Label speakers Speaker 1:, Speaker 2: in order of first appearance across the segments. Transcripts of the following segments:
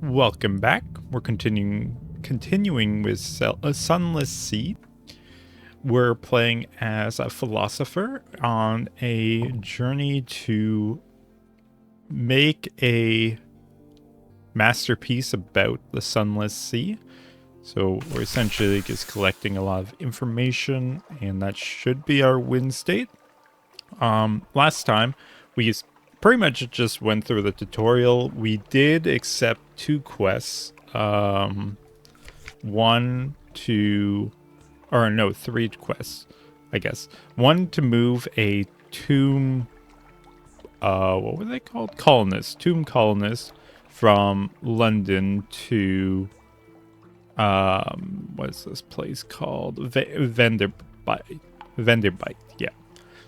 Speaker 1: Welcome back. We're continuing with Sunless Sea. We're playing as a philosopher on a journey to make a masterpiece about the Sunless Sea. So we're essentially just collecting a lot of information, and that should be our win state. Last time we pretty much just went through the tutorial. We did accept 2 quests. One to, or no, 3 quests, I guess. One to move a tomb, what were they called? Tomb colonist from London to, what is this place called? Venderbite, yeah.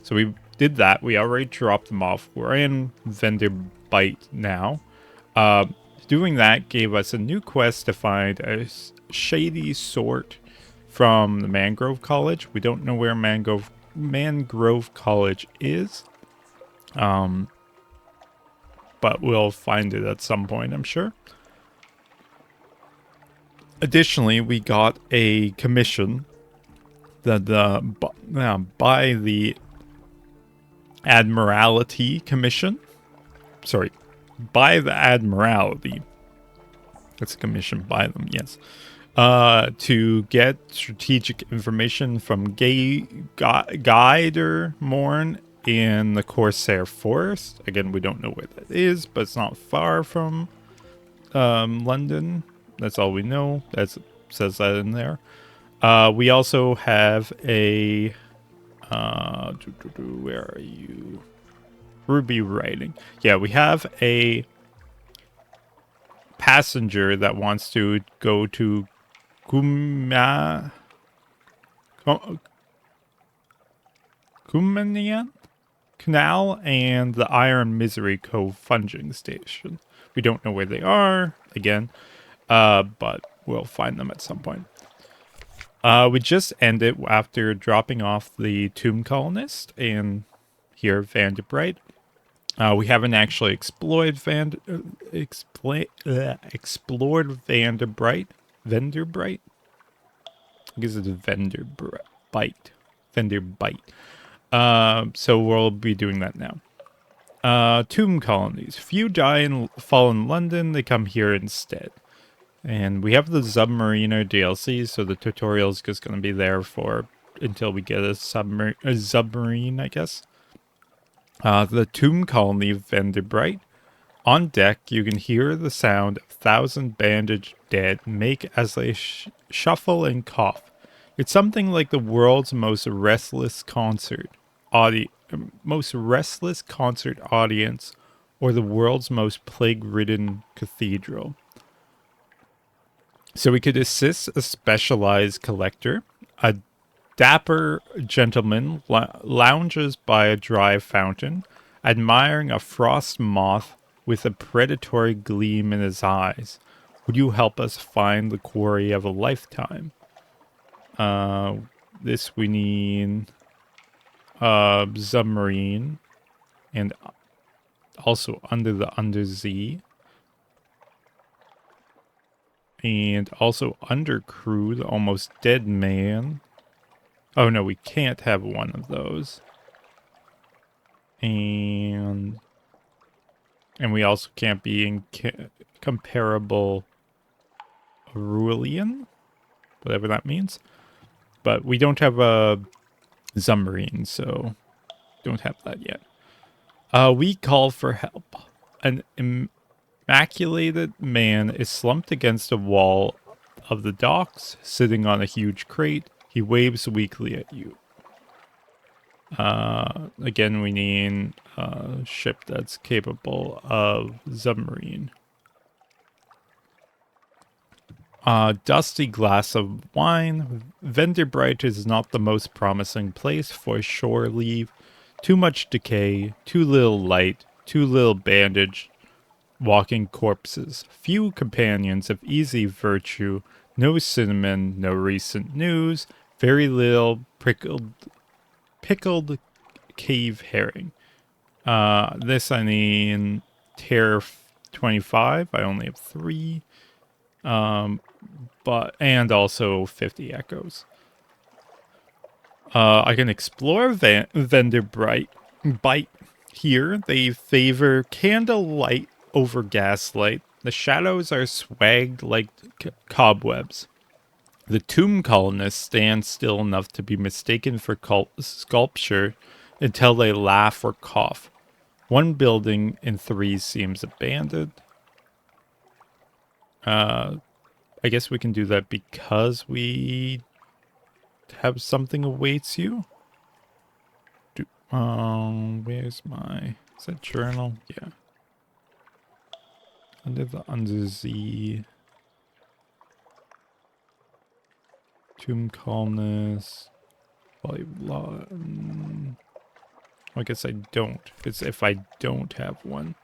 Speaker 1: So we did that. We already dropped them off. We're in Venderbite now. Doing that gave us a new quest to find a shady sort from the Mangrove College. We don't know where Mangrove College is. But we'll find it at some point, I'm sure. Additionally, we got a commission that by the Admiralty Commission. Sorry, by the Admiralty. That's a commission by them, yes. To get strategic information from Guider Morn in the Corsair Forest. Again, we don't know where that is, but it's not far from London. That's all we know. That says that in there. We also have a... where are you? Ruby writing. Yeah, we have a passenger that wants to go to Kumanian Canal and the Iron Misery Cove funging station. We don't know where they are, again, but we'll find them at some point. We just ended after dropping off the tomb colonist and here Vanderbright. We haven't actually explored explored Venderbright. I guess it's Venderbite. So we'll be doing that now. Tomb colonies. Few die and fall in London. They come here instead. And we have the Submariner DLC, so the tutorial is just going to be there for until we get a submarine, I guess. The tomb colony of Venderbright. On deck, you can hear the sound of 1,000 bandaged dead make as they shuffle and cough. It's something like the world's most restless concert audience, or the world's most plague-ridden cathedral. So we could assist a specialized collector. A dapper gentleman lounges by a dry fountain, admiring a frost moth with a predatory gleam in his eyes. Would you help us find the quarry of a lifetime? This we need submarine and also under the undersea. And also undercrew, the almost dead man. Oh no, we can't have one of those. And we also can't be in comparable Aurelian, whatever that means. But we don't have a submarine, so don't have that yet. We call for help. An Immaculated man is slumped against a wall of the docks, sitting on a huge crate. He waves weakly at you. Again, we need a ship that's capable of submarine. Dusty glass of wine. Venderbright is not the most promising place for shore leave. Too much decay, too little light, too little bandage. Walking corpses, few companions of easy virtue, no cinnamon, no recent news, very little pickled cave herring. This I need 25. I only have 3. And also 50 echoes. I can explore vendor bite here. They favor candlelight over gaslight. The shadows are swagged like cobwebs. The tomb colonists stand still enough to be mistaken for sculpture until they laugh or cough. One building in 3 seems abandoned. I guess we can do that because we have something awaits you. Where's my... Is that journal? Yeah. Under the undersea... Tomb columnist... I guess I don't. It's if I don't have one.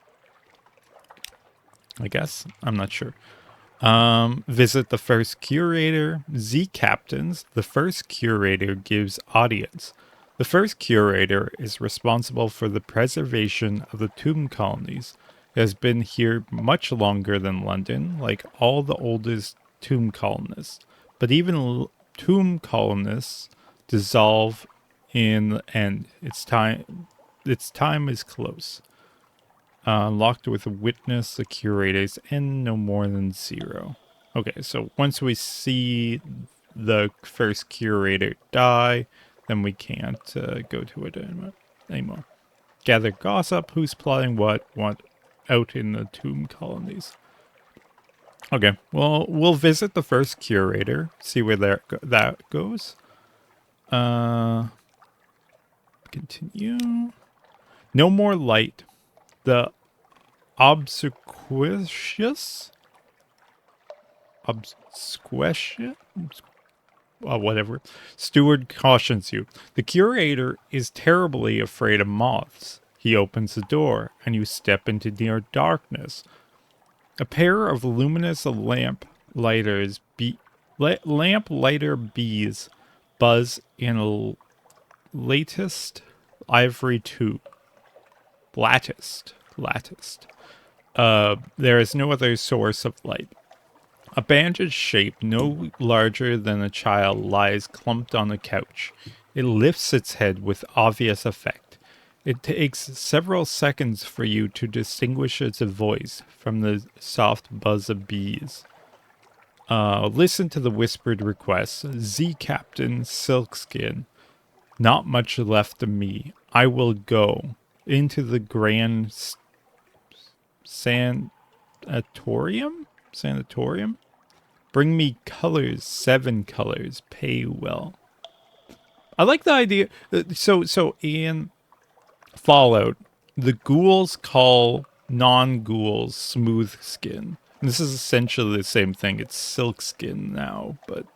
Speaker 1: I guess. I'm not sure. Visit the first curator. Z captains. The first curator gives audience. The first curator is responsible for the preservation of the tomb colonies. It has been here much longer than London, like all the oldest tomb colonists. But even tomb colonists dissolve in the end. Its time is close. Locked with a witness, the curators end no more than 0. Okay, so once we see the first curator die, then we can't go to it anymore. Gather gossip, who's plotting what out in the tomb colonies. Okay, well, we'll visit the first curator, see where that goes. Continue. No more light. The obsequious, whatever. Steward cautions you. The curator is terribly afraid of moths. He opens the door, and you step into near darkness. A pair of luminous lamp lighter bees buzz in a latticed ivory tube. Latticed. There is no other source of light. A bandaged shape no larger than a child lies clumped on a couch. It lifts its head with obvious effect. It takes several seconds for you to distinguish its voice from the soft buzz of bees. Listen to the whispered request. Z Captain Silkskin. Not much left of me. I will go into the grand sanatorium? Bring me colors, 7 colors, pay well. I like the idea. So in Fallout, the ghouls call non-ghouls smooth skin. And this is essentially the same thing. It's silk skin now, but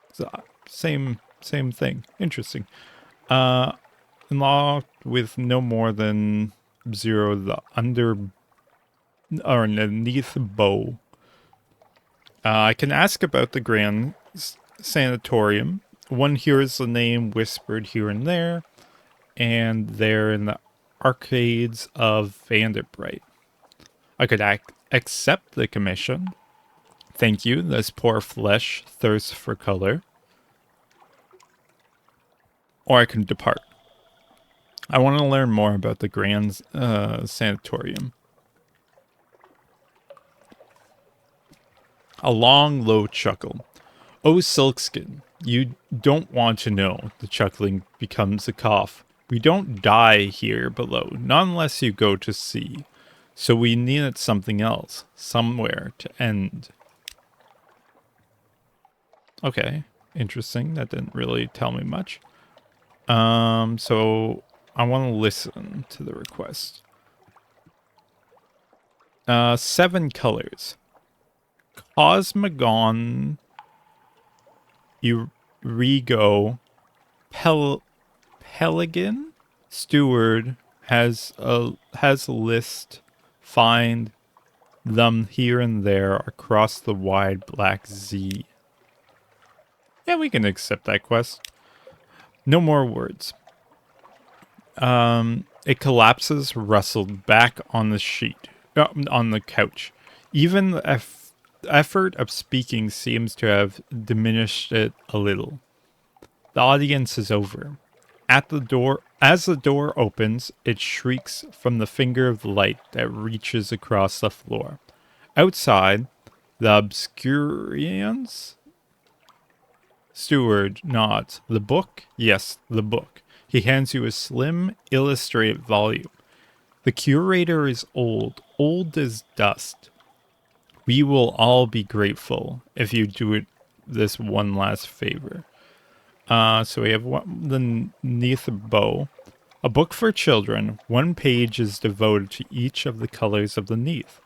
Speaker 1: it's same thing. Interesting. Unlocked with no more than 0 the underneath bow. I can ask about the Grand Sanatorium. One hears the name whispered here and there, and they're in the arcades of Vanderbright. I could accept the commission. Thank you, this poor flesh thirsts for color. Or I can depart. I want to learn more about the Grand Sanatorium. A long, low chuckle. Oh, Silkskin, you don't want to know. The chuckling becomes a cough. We don't die here below, not unless you go to sea. So we needed something else, somewhere to end. Okay, interesting. That didn't really tell me much. So I want to listen to the request. 7 colors. Cosmogon, Eurigo, Pelican, Steward has a list. Find them here and there across the wide black Z. Yeah, we can accept that quest. No more words. It collapses, rustled back on the sheet. on the couch. Even the effort of speaking seems to have diminished it a little. The audience is over. At the door, as the door opens, it shrieks from the finger of light that reaches across the floor. Outside, the obscurians steward nods. The book? Yes, the book. He hands you a slim, illustrated volume. The curator is old, old as dust. We will all be grateful if you do it this one last favor. So we have the Neath Bow. A book for children. One page is devoted to each of the colors of the Neath,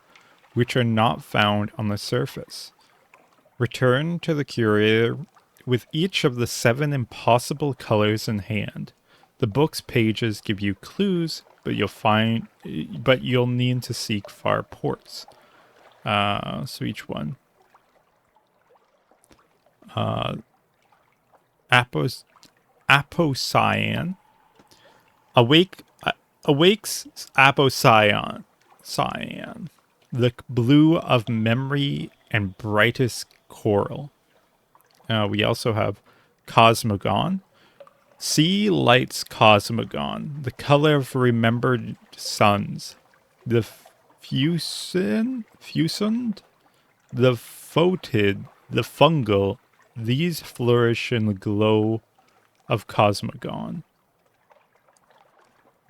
Speaker 1: which are not found on the surface. Return to the curator with each of the 7 impossible colors in hand. The book's pages give you clues, but you'll need to seek far ports. So each one. Apocyan. Awakes Apocyan. The blue of memory and brightest coral. We also have Cosmogon. Sea lights Cosmogon, the color of remembered suns. The fusend, the photid, the fungal, these flourish in the glow of Cosmogon.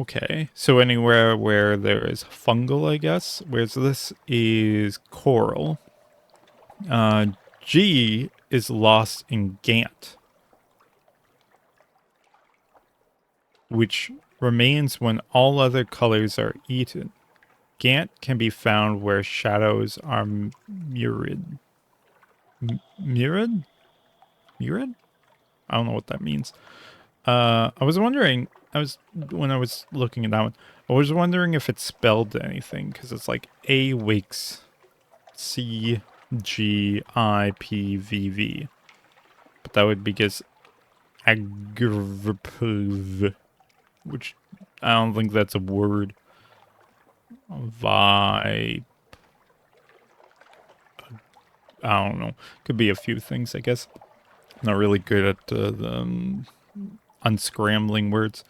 Speaker 1: Okay, so anywhere where there is fungal, I guess. Whereas this is coral. G is lost in Gant, which remains when all other colors are eaten. Gant can be found where shadows are mirrored. Mirrored? Mirrored? I don't know what that means. I was wondering, when I was looking at that one, I was wondering if it spelled anything, because it's like A wakes CGIPVV. But that would be because agripiv, which I don't think that's a word. I don't know. Could be a few things, I guess. Not really good at the unscrambling words.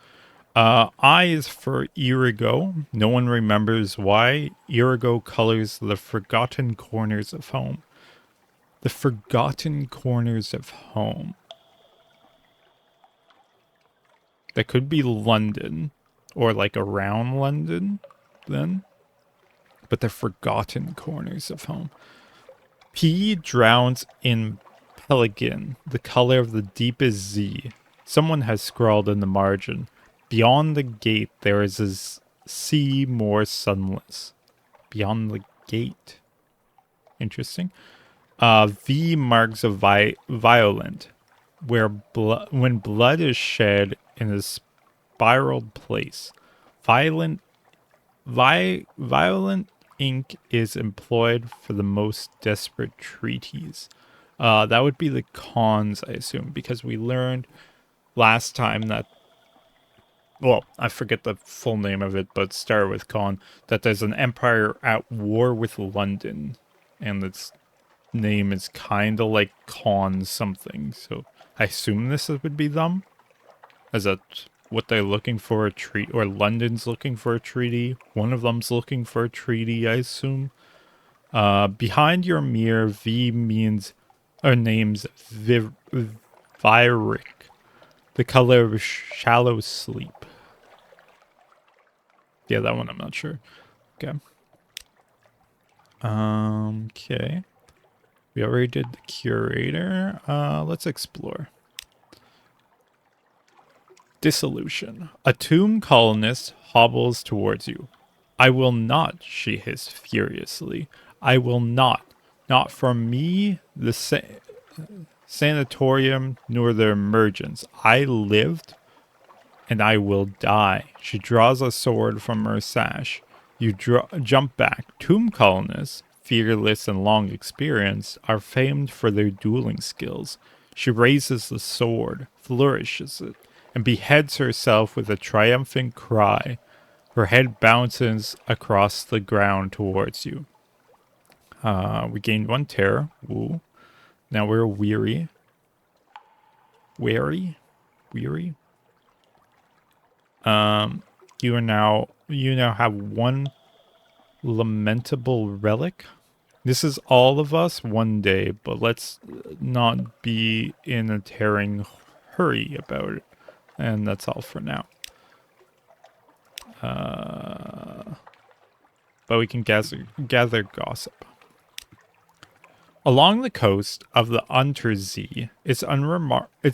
Speaker 1: I is for Irigo. No one remembers why. Irigo colors the forgotten corners of home. The forgotten corners of home. That could be London. Or like around London, then. But the forgotten corners of home. P drowns in Pelican, the color of the deepest Z. Someone has scrawled in the margin. Beyond the gate, there is a sea more sunless. Beyond the gate. Interesting. V marks a violent, where when blood is shed in a spiraled place. Violent ink is employed for the most desperate treaties. That would be the cons, I assume, because we learned last time that, well, I forget the full name of it, but start with con, that there's an empire at war with London, and its name is kind of like con something, so I assume this would be them? Is that what they're looking for, a treaty, or London's looking for a treaty? One of them's looking for a treaty, I assume. Behind your mirror, V means, or names Vyric, the color of shallow sleep. Yeah, that one I'm not sure. Okay. Okay. We already did the curator. Let's explore. Dissolution. A tomb colonist hobbles towards you. I will not, she hissed furiously. I will not. Not from me, the sanatorium, nor the emergence. I lived, and I will die. She draws a sword from her sash. You jump back. Tomb colonists, fearless and long experienced, are famed for their dueling skills. She raises the sword, flourishes it, and beheads herself with a triumphant cry. Her head bounces across the ground towards you. We gained 1 terror. Woo. Now we're weary. Weary? Weary? You now have 1 lamentable relic. This is all of us one day, but let's not be in a tearing hurry about it. And that's all for now. But we can gather gossip. Along the coast of the Untersee, it's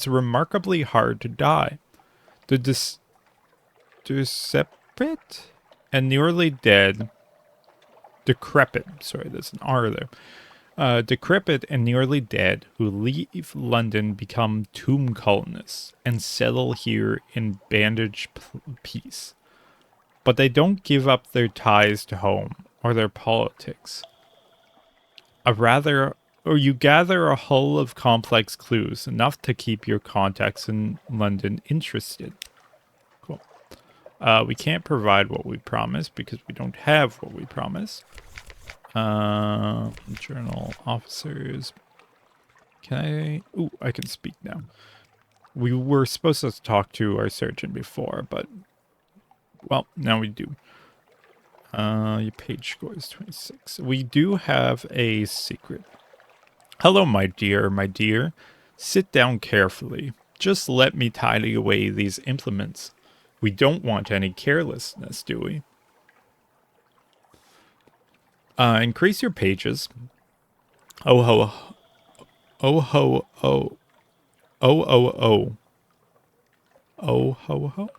Speaker 1: remarkably hard to die. The decrepit and nearly dead. Decrepit. Sorry, there's an R there. Decrepit and nearly dead who leave London become tomb colonists and settle here in bandaged peace. But they don't give up their ties to home or their politics. You gather a hull of complex clues, enough to keep your contacts in London interested. Cool. We can't provide what we promised because we don't have what we promised. Journal officers. Can I? Ooh, I can speak now. We were supposed to talk to our surgeon before, but well, now we do. Your page score is 26. We do have a secret. Hello, my dear, my dear. Sit down carefully. Just let me tidy away these implements. We don't want any carelessness, do we? Increase your pages. Oh ho. Oh ho oh. Oh oh oh. Oh ho ho.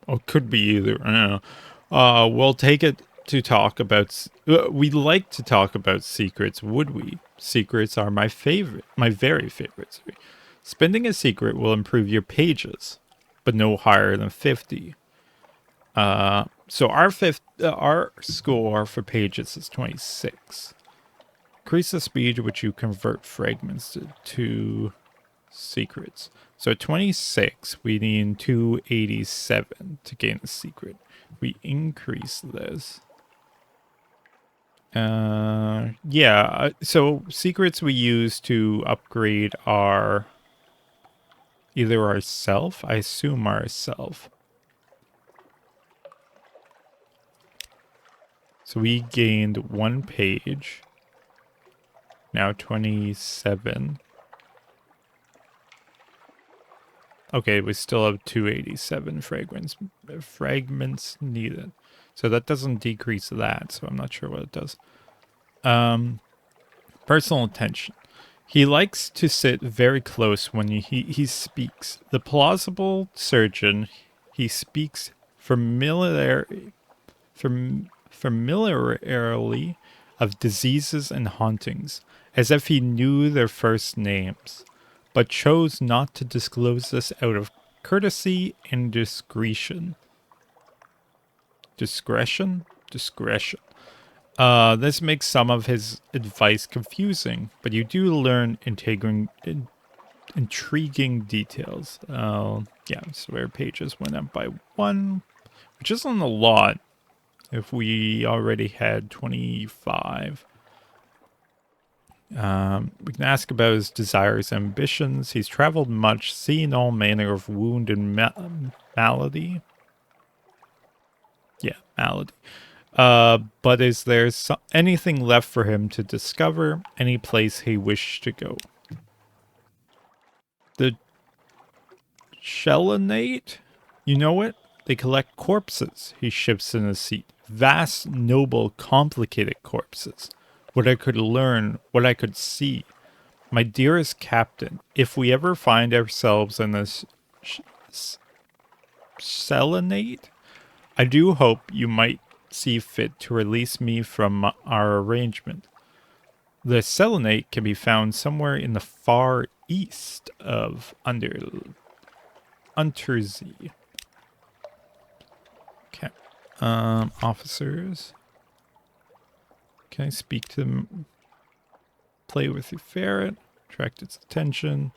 Speaker 1: Oh, could be either. I don't know. We'll take it to talk about. We'd like to talk about secrets, would we? Secrets are my favorite. My very favorite. Sorry. Spending a secret will improve your pages, but no higher than 50. So our score for pages is 26. Increase the speed at which you convert fragments to secrets. So at 26, we need 287 to gain a secret. We increase this. Yeah, so secrets we use to upgrade our either ourself, I assume ourself. So we gained 1 page. Now 27. Okay, we still have 287 fragments needed. So that doesn't decrease that, so I'm not sure what it does. Personal attention. He likes to sit very close when he speaks. The plausible surgeon, he speaks familiarly of diseases and hauntings, as if he knew their first names, but chose not to disclose this out of courtesy and discretion. Discretion? Discretion. This makes some of his advice confusing, but you do learn intriguing details. Yeah, so our pages went up by 1, which isn't a lot if we already had 25. We can ask about his desires and ambitions. He's traveled much, seen all manner of wound and malady. Yeah, malady. But is there anything left for him to discover? Any place he wished to go? The Shelonate? You know it? They collect corpses. He shifts in his seat. Vast, noble, complicated corpses. What I could learn, what I could see. My dearest captain, if we ever find ourselves in this Selenate, I do hope you might see fit to release me from our arrangement. The Selenate can be found somewhere in the far east of Untersee. Okay. Officers. Can I speak to them? Play with your ferret. Attract its attention.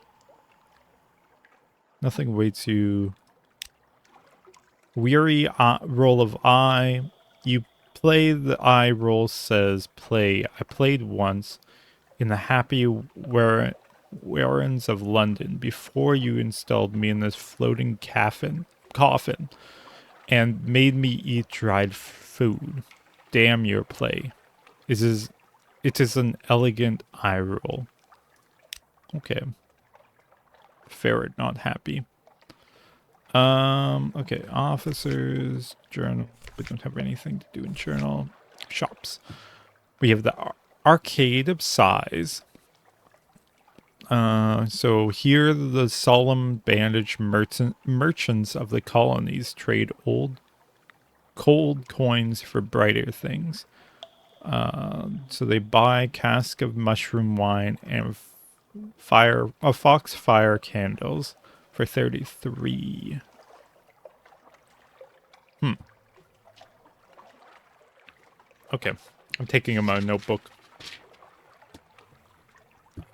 Speaker 1: Nothing waits you. Weary roll of eye. You play the eye roll says play. I played once in the happy warrens of London before you installed me in this floating coffin and made me eat dried food. Damn your play. It is an elegant eye roll. Okay. Ferret not happy. Okay, officers, journal. We don't have anything to do in journal. Shops. We have the arcade of size. So here the solemn bandaged merchants of the colonies trade old cold coins for brighter things. So they buy cask of mushroom wine and foxfire candles for 33. Okay. I'm taking my notebook.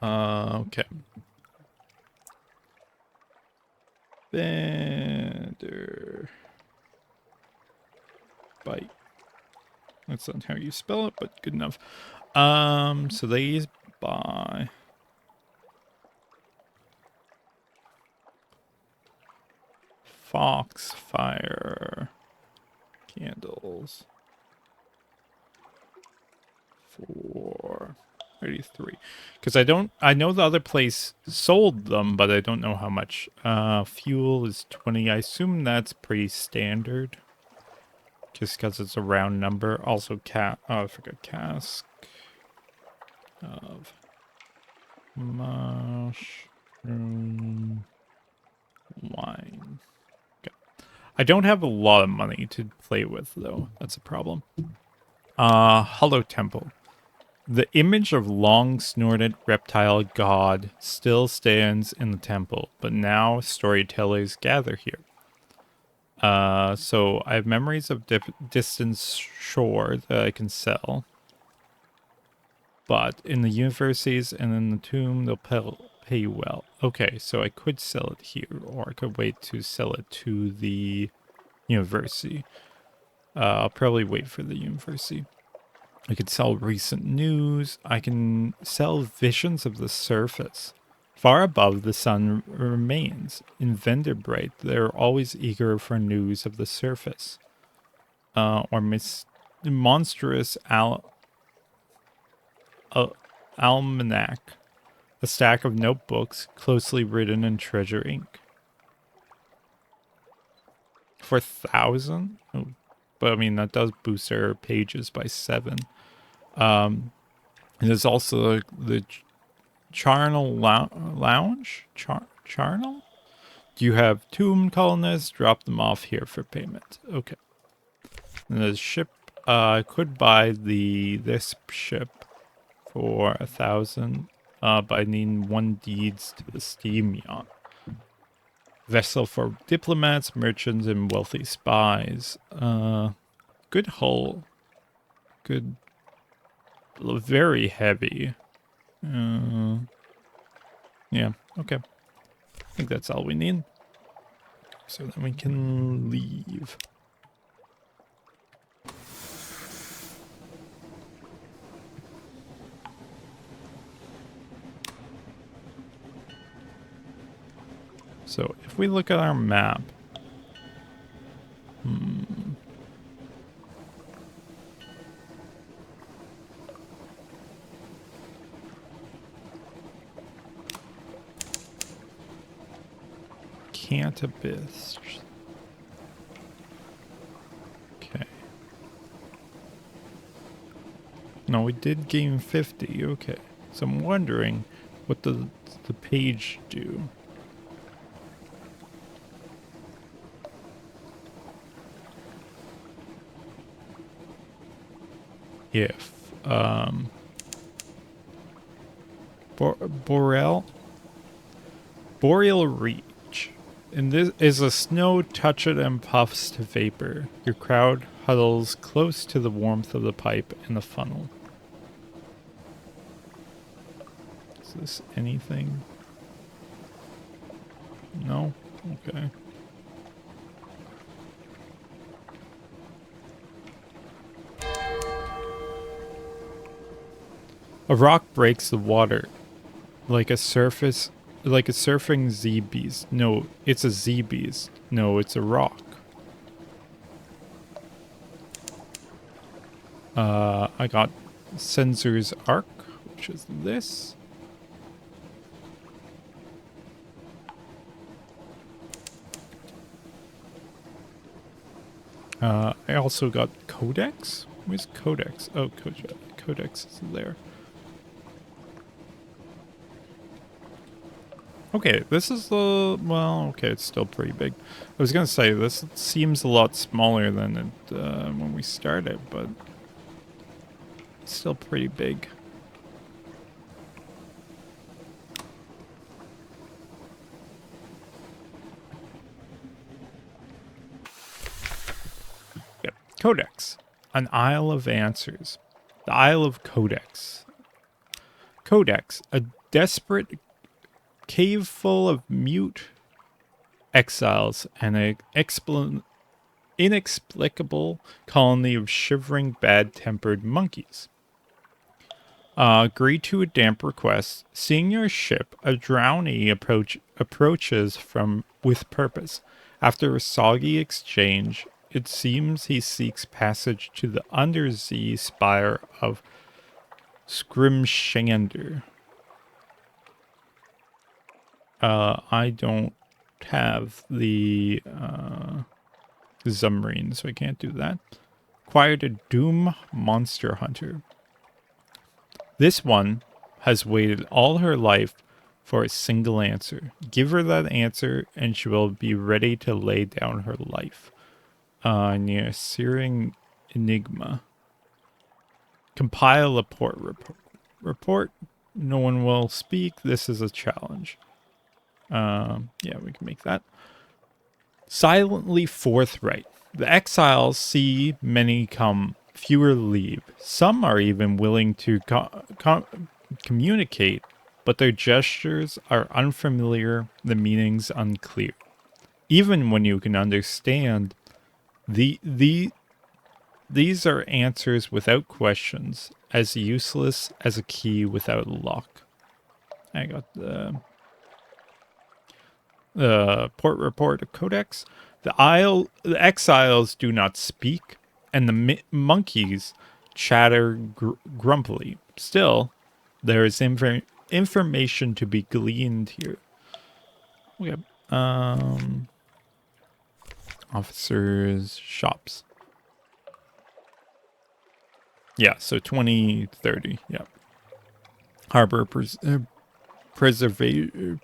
Speaker 1: Okay. Bender. Bite. That's not how you spell it, but good enough. So these buy foxfire candles for 33. Because I know the other place sold them, but I don't know how much. Fuel is 20. I assume that's pretty standard. Just because it's a round number. Also, I forgot cask of mushroom wine. Okay. I don't have a lot of money to play with, though. That's a problem. Hollow Temple. The image of long-snorted reptile god still stands in the temple, but now storytellers gather here. So I have memories of distant shore that I can sell. But in the universities and in the tomb, they'll pay you well. Okay, so I could sell it here, or I could wait to sell it to the university. I'll probably wait for the university. I could sell recent news. I can sell visions of the surface. Far above the sun remains. In Venderbright, they're always eager for news of the surface. Or monstrous almanac. A stack of notebooks closely written in treasure ink. For 1,000? Oh, but I mean, that does boost our pages by 7. And there's also the Charnel Lounge? Charnel? Do you have tomb colonists? Drop them off here for payment. Okay. And the ship, I could buy this ship for 1,000. But I need 1 deeds to the steam yacht. Vessel for diplomats, merchants, and wealthy spies. Good hull. Good. Very heavy. Yeah, okay. I think that's all we need. So then we can leave. So if we look at our map, Cantabis. Okay. No, we did gain 50. Okay. So I'm wondering what the page do. If Boreal Reach. And this is a snow touched and puffs to vapor. Your crowd huddles close to the warmth of the pipe and the funnel. Is this anything? No? Okay. A rock breaks the water like a surface, like a surfing Z beast. No, it's a Z beast. No, it's a rock. I got Sensor's Arc, which is this. I also got Codex. Where's Codex? Oh, Codex is there. Okay, this is the... Well, okay, it's still pretty big. I was gonna say, this seems a lot smaller than it when we started, but it's still pretty big. Yep, Codex. An Isle of Answers. The Isle of Codex. Codex, a desperate cave full of mute exiles and an inexplicable colony of shivering, bad-tempered monkeys. Agree to a damp request. Seeing your ship, a drowny approaches with purpose. After a soggy exchange, it seems he seeks passage to the undersea spire of Scrimshander. I don't have the submarine, so I can't do that. Acquired a Doom Monster Hunter. This one has waited all her life for a single answer. Give her that answer, and she will be ready to lay down her life. Near Searing Enigma. Compile a port report. No one will speak. This is a challenge. Yeah, we can make that. Silently forthright. The exiles see many come, fewer leave. Some are even willing to communicate, but their gestures are unfamiliar, the meanings unclear. Even when you can understand, these are answers without questions, as useless as a key without a lock. I got the port report of Codex. The exiles do not speak, and the monkeys chatter grumpily. Still, there is information to be gleaned here. Okay. Officers' shops. Yeah, so 2030. Yeah. Harbor preservation.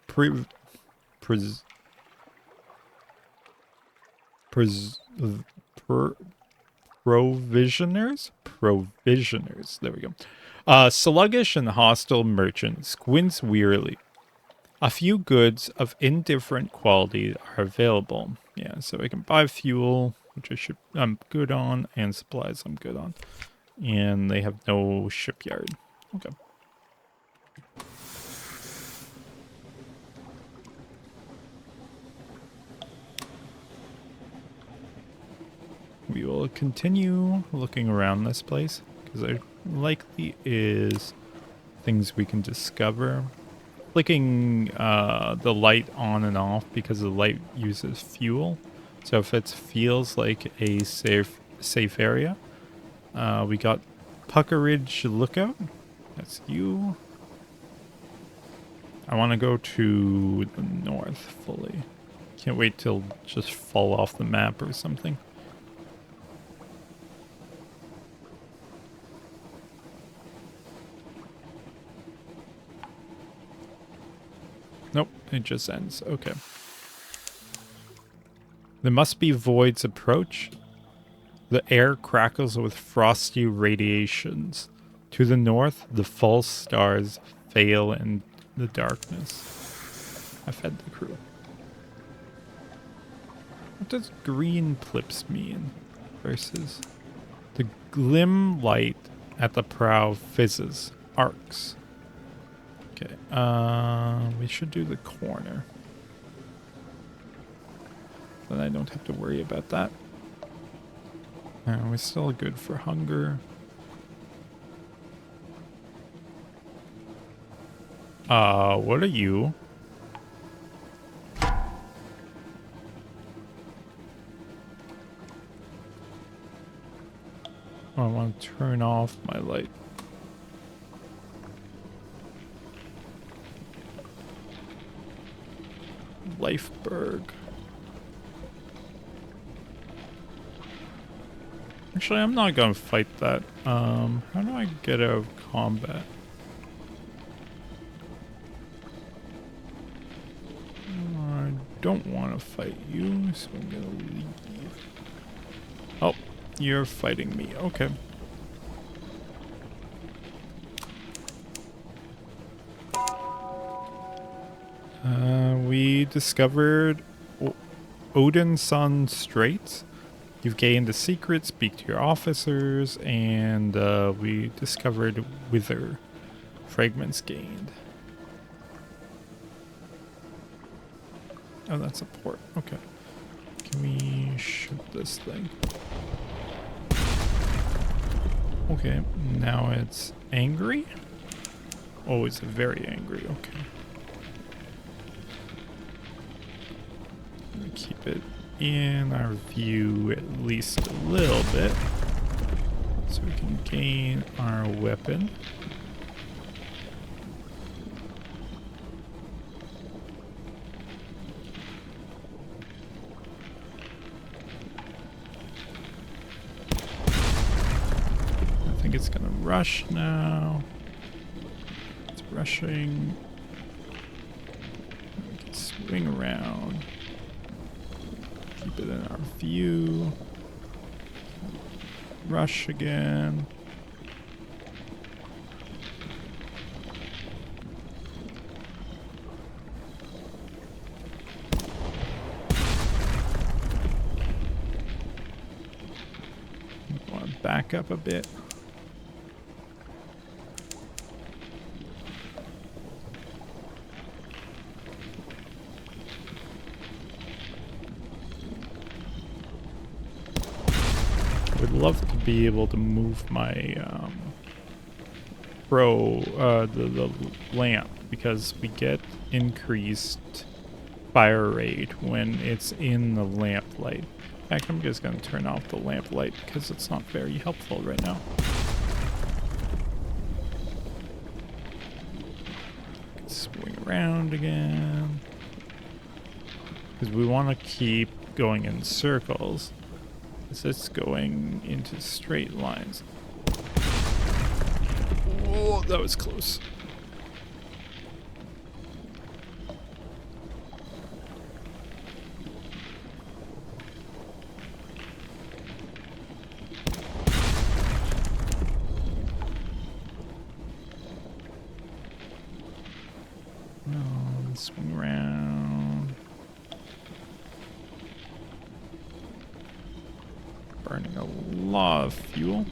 Speaker 1: Provisioners. There we go. Sluggish and hostile merchant squints wearily. A few goods of indifferent quality are available. Yeah, so I can buy fuel, which I'm good on, and supplies I'm good on. And they have no shipyard. Okay. We will continue looking around this place, because there likely is things we can discover. Flicking the light on and off because the light uses fuel. So if it feels like a safe area. We got Puckeridge Lookout. That's you. I want to go to the north fully. Can't wait till just fall off the map or something. Nope, it just ends. Okay. There must be voids approach. The air crackles with frosty radiations. To the north, the false stars fail in the darkness. I fed the crew. What does green plips mean? Versus the glim light at the prow fizzes, arcs. Okay, we should do the corner. Then I don't have to worry about that. We're still good for hunger. What are you? I want to turn off my light. Lifeberg. Actually, I'm not gonna fight that. How do I get out of combat? I don't want to fight you, so I'm gonna leave. Oh, you're fighting me. Okay. We discovered Odinson Strait. You've gained a secret, speak to your officers, and we discovered Wither. Fragments gained. Oh, that's a port. Okay. Can we shoot this thing? Okay, now it's angry? Oh, it's very angry. Okay. Keep it in our view at least a little bit so we can gain our weapon. I think it's gonna rush now. It's rushing. We can swing around. Keep it in our view. Rush again. Want to back up a bit. Would love to be able to move my the lamp, because we get increased fire rate when it's in the lamp light. In fact, I'm just going to turn off the lamp light because it's not very helpful right now. Swing around again, because we want to keep going in circles. It's going into straight lines. Oh, that was close. Swing around. Burning a lot of fuel.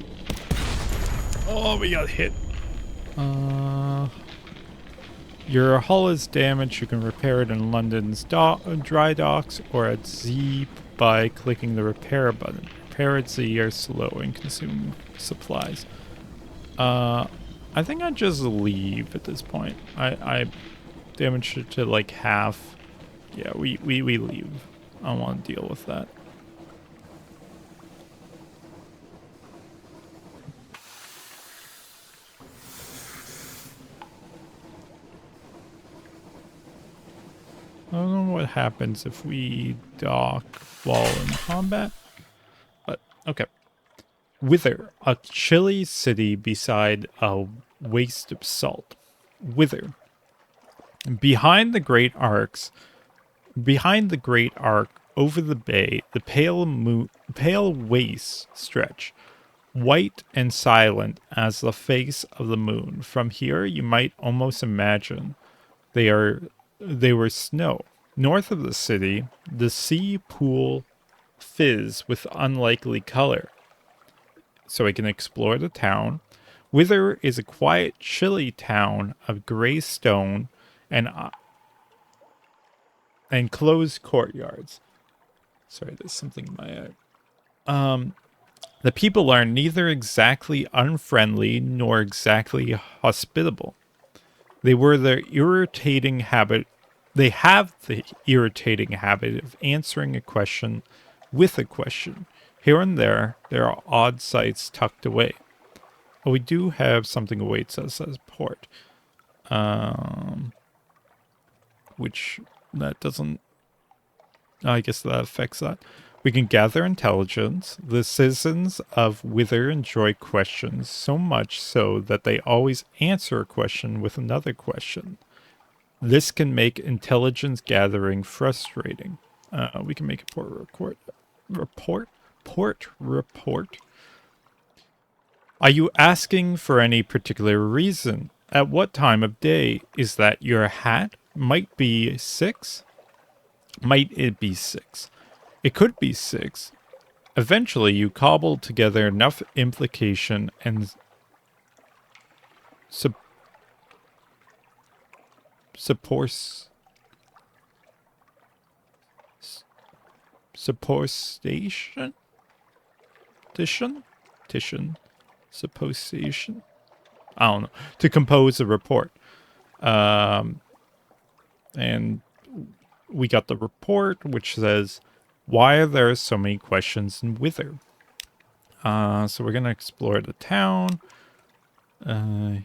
Speaker 1: Oh, we got hit. Your hull is damaged. You can repair it in London's dry docks or at Z by clicking the repair button. Repair at Z are slow and consume supplies. I think I'd just leave at this point. I damaged it to like half. Yeah, we leave. I don't want to deal with that. I don't know what happens if we dock while in combat, but okay. Wither, a chilly city beside a waste of salt. Wither. Behind the great arc over the bay, the pale wastes stretch, white and silent as the face of the moon. From here, you might almost imagine they were snow. North of the city, the sea pool fizz with unlikely color. So we can explore the town. Wither is a quiet, chilly town of gray stone and closed courtyards. Sorry, there's something in my eye. The people are neither exactly unfriendly nor exactly hospitable. They were the irritating habit. They have the irritating habit of answering a question with a question. Here and there are odd sights tucked away. Oh, we do have something awaits us as port. Which that doesn't. I guess that affects that. We can gather intelligence. The citizens of Wither enjoy questions so much so that they always answer a question with another question. This can make intelligence gathering frustrating. We can make a port report. Are you asking for any particular reason? At what time of day? Is that your hat? Might be 6? Might it be 6? It could be 6. Eventually, you cobble together enough implication and supposition? Supposition? I don't know. To compose a report. And we got the report, which says, why are there so many questions in Wither? So we're going to explore the town. The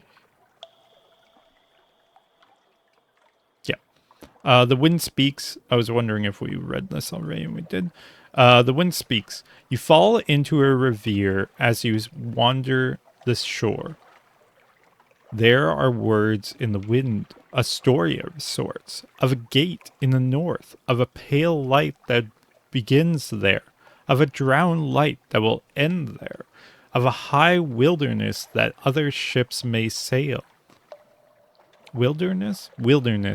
Speaker 1: wind speaks. I was wondering if we read this already, and we did. The wind speaks. You fall into a reverie as you wander the shore. There are words in the wind, a story of sorts, of a gate in the north, of a pale light that begins there, of a drowned light that will end there, of a high wilderness that other ships may sail. Wilderness that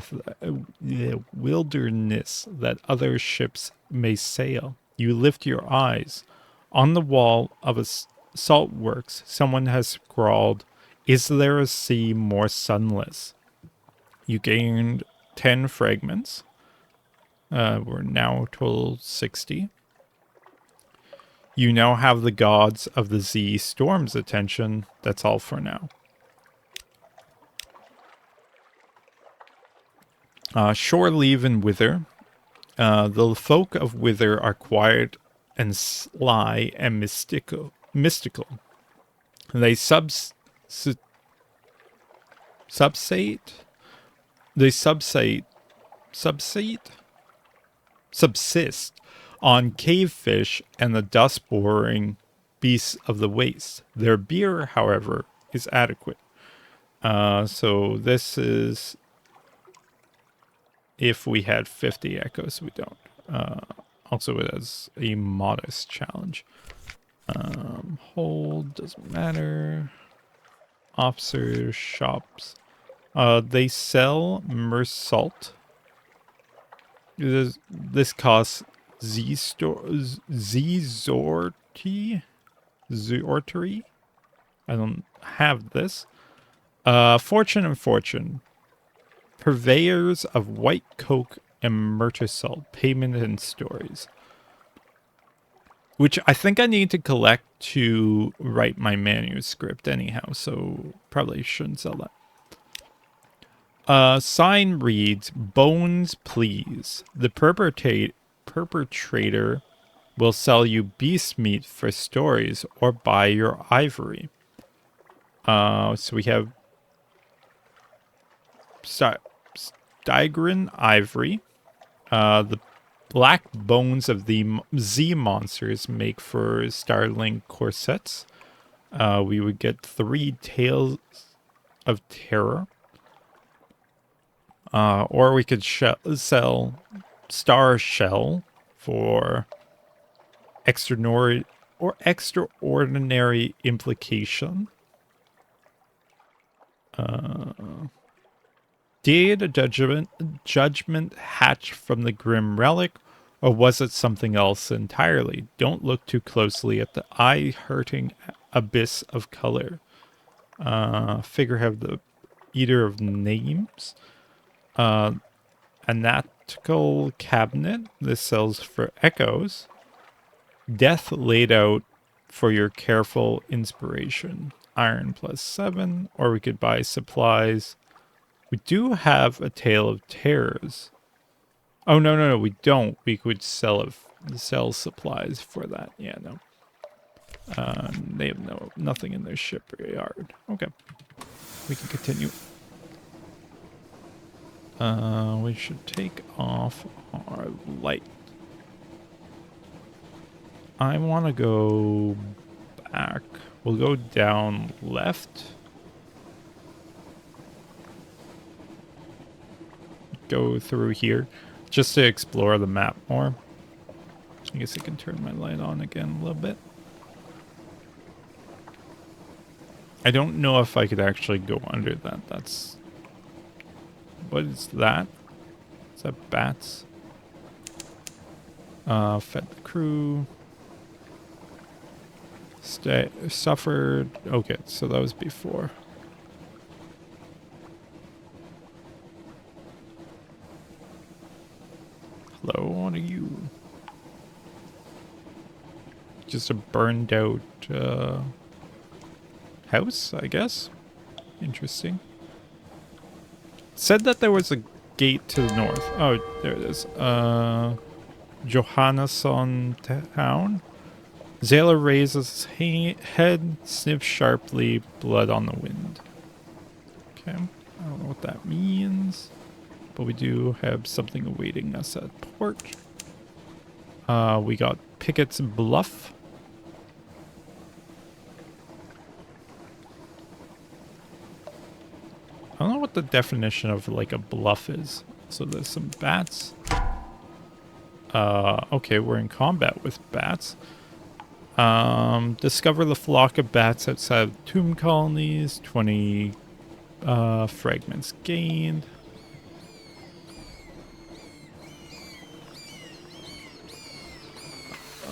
Speaker 1: other ships may sail. You lift your eyes. On the wall of a salt works, someone has scrawled, "Is there a sea more sunless?" You gained 10 fragments. We're now total 60. You now have the gods of the Z Storm's attention. That's all for now. Shore leave and Wither. The folk of Wither are quiet and sly and mystical. They subsist on cave fish and the dust-boring beasts of the waste. Their beer, however, is adequate. So this is if we had 50 echoes. We don't. Also, it has a modest challenge. Hold, doesn't matter. Officers, shops. They sell Mersalt. This costs Zortery. I don't have this. Fortune and Fortune. Purveyors of white coke and myrtosalt, payment and stories. Which I think I need to collect to write my manuscript anyhow, so probably shouldn't sell that. Sign reads, "Bones, please." The perpetrator will sell you beast meat for stories or buy your ivory. So we have Stigrin ivory. The black bones of the Z monsters make for startling corsets. We would get 3 tales of terror. Or we could sell Star Shell for extraordinary implication. Did a judgment hatch from the grim relic, or was it something else entirely? Don't look too closely at the eye-hurting abyss of color. Figurehead, the Eater of Names. Anatical cabinet. This sells for echoes. Death laid out for your careful inspiration. Iron +7, or we could buy supplies. We do have a Tale of Terrors. Oh, no, we don't. We could sell supplies for that. Yeah, no. They have nothing in their shipyard. Okay. We can continue. We should take off our light. I want to go back. We'll go down left. Go through here just to explore the map more. I guess I can turn my light on again a little bit. I don't know if I could actually go under that. That's... What is that? Is that bats? Fed the crew. Suffered. Okay, so that was before. Hello, what are you? Just a burned out house, I guess. Interesting. Said that there was a gate to the north. Oh, there it is. Johannesson town. Zayla raises his head, sniffs sharply, blood on the wind. Okay, I don't know what that means, but we do have something awaiting us at port. We got Pickett's Bluff. I don't know what the definition of like a bluff is. So there's some bats. Okay, we're in combat with bats. Discover the flock of bats outside of tomb colonies. 20 fragments gained.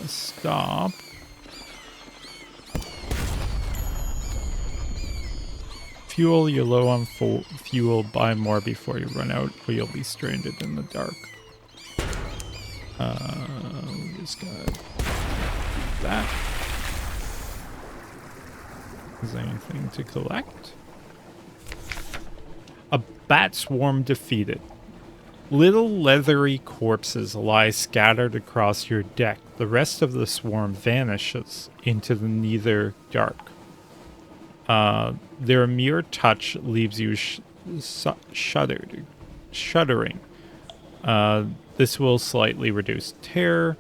Speaker 1: Stop. Fuel, you're low on fuel. Buy more before you run out, or you'll be stranded in the dark. We just gotta do that. Is there anything to collect? A bat swarm defeated. Little leathery corpses lie scattered across your deck. The rest of the swarm vanishes into the nether dark. Their mere touch leaves you shuddering. This will slightly reduce terror.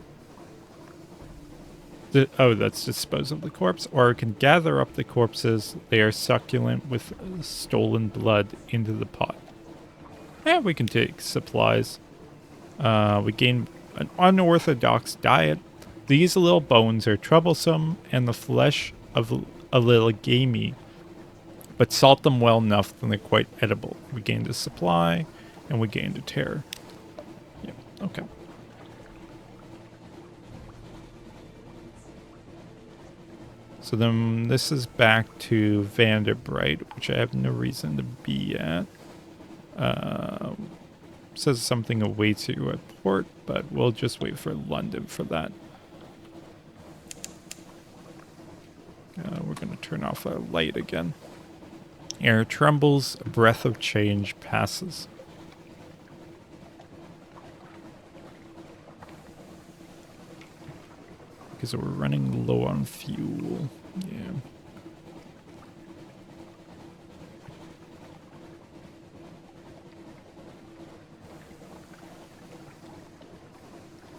Speaker 1: That's dispose of the corpse. Or can gather up the corpses. They are succulent with stolen blood into the pot. Yeah, we can take supplies. We gain an unorthodox diet. These little bones are troublesome, and the flesh of a little gamey. But salt them well enough, then they're quite edible. We gained a supply, and we gained a terror. Yeah, okay. So then this is back to Vanderbright, which I have no reason to be at. Says something awaits you at port, but we'll just wait for London for that. We're going to turn off our light again. Air trembles, a breath of change passes. Because we're running low on fuel. Yeah.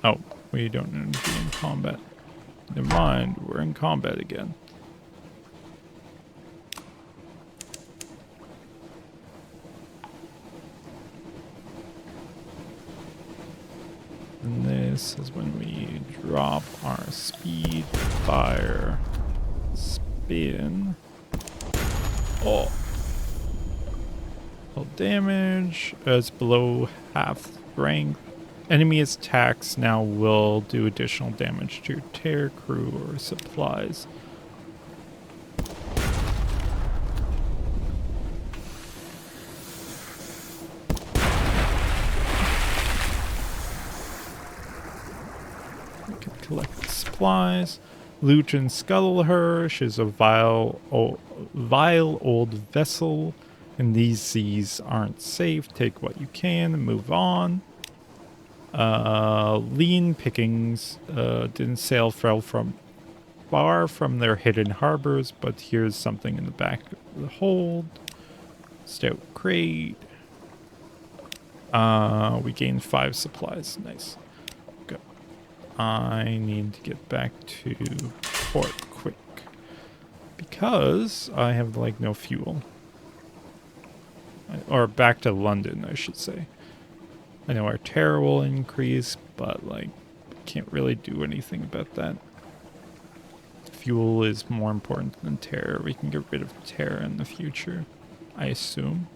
Speaker 1: Oh, we don't need to be in combat. Never mind, we're in combat again. And this is when we drop our speed, fire, spin. Oh. Full damage. It's below half strength. Enemy attacks now will do additional damage to your terror, crew, or supplies. We can collect supplies. Loot and scuttle her. She's a vile old vessel. And these seas aren't safe. Take what you can and move on. Lean pickings didn't sail from far from their hidden harbors, but here's something in the back of the hold. Stout crate. We gained 5 supplies. Nice. Go. I need to get back to port quick because I have like no fuel. Or back to London, I should say. I know our terror will increase, but like can't really do anything about that. Fuel is more important than terror. We can get rid of terror in the future, I assume.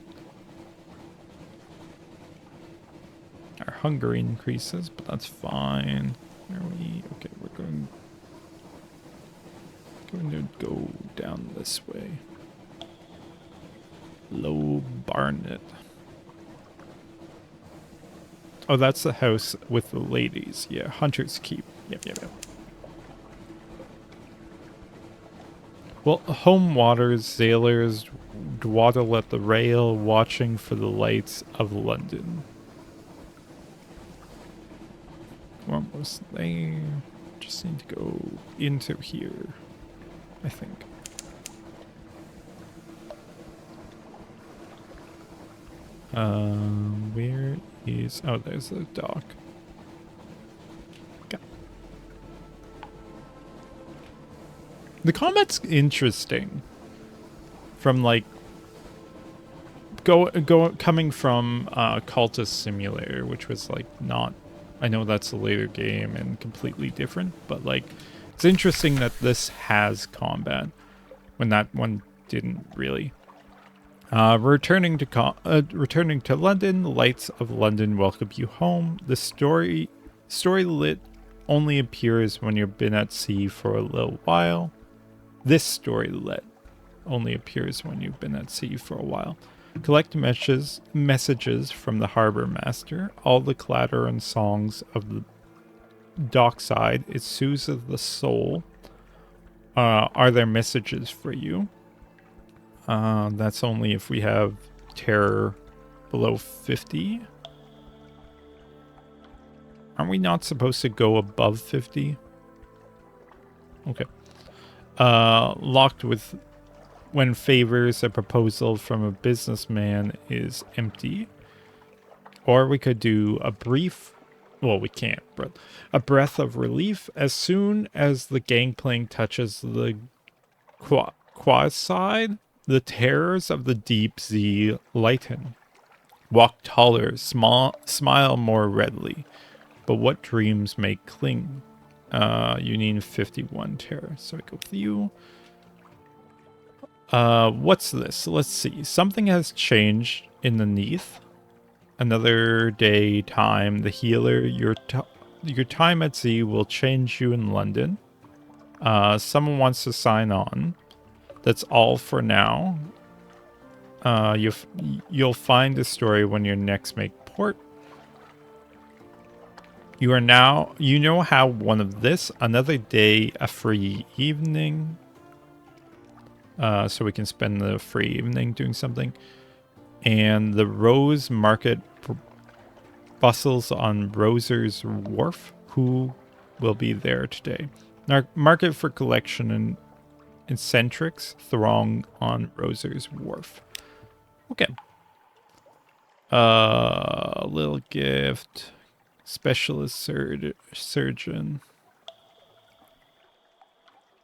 Speaker 1: Our hunger increases, but that's fine. Are we? Okay, we're going to go down this way. Low Barnet. Oh, that's the house with the ladies. Yeah, Hunter's Keep. Yep. Well, home waters, sailors dawdle at the rail, watching for the lights of London. We're almost there. Just need to go into here, I think. Where is... Oh, there's the dock. Okay. The combat's interesting. From, like... coming from Cultist Simulator, which was, like, not... I know that's a later game and completely different, but, like, it's interesting that this has combat when that one didn't really. Returning to London, the lights of London welcome you home. The story lit only appears when you've been at sea for a little while. This story lit only appears when you've been at sea for a while. Collect messages from the harbor master. All the clatter and songs of the dockside. It soothes the soul. Are there messages for you? That's only if we have terror below 50. Aren't we not supposed to go above 50? Okay. Locked with when favors a proposal from a businessman is empty. Or we could do a brief... Well, we can't, but a breath of relief as soon as the gangplank touches the quayside. The terrors of the deep sea lighten. Walk taller, smile more readily. But what dreams may cling? You need 51 terror, so I go with you. What's this? Let's see. Something has changed in the Neath. Another day, time, the healer. Your time at sea will change you in London. Someone wants to sign on. That's all for now. You'll find a story when you next make port. You know how one of this, another day, a free evening. So we can spend the free evening doing something. And the Rose Market bustles on Roser's Wharf. Who will be there today? Market for collection and eccentrics throng on Roser's Wharf. Okay. Little gift. Specialist surgeon.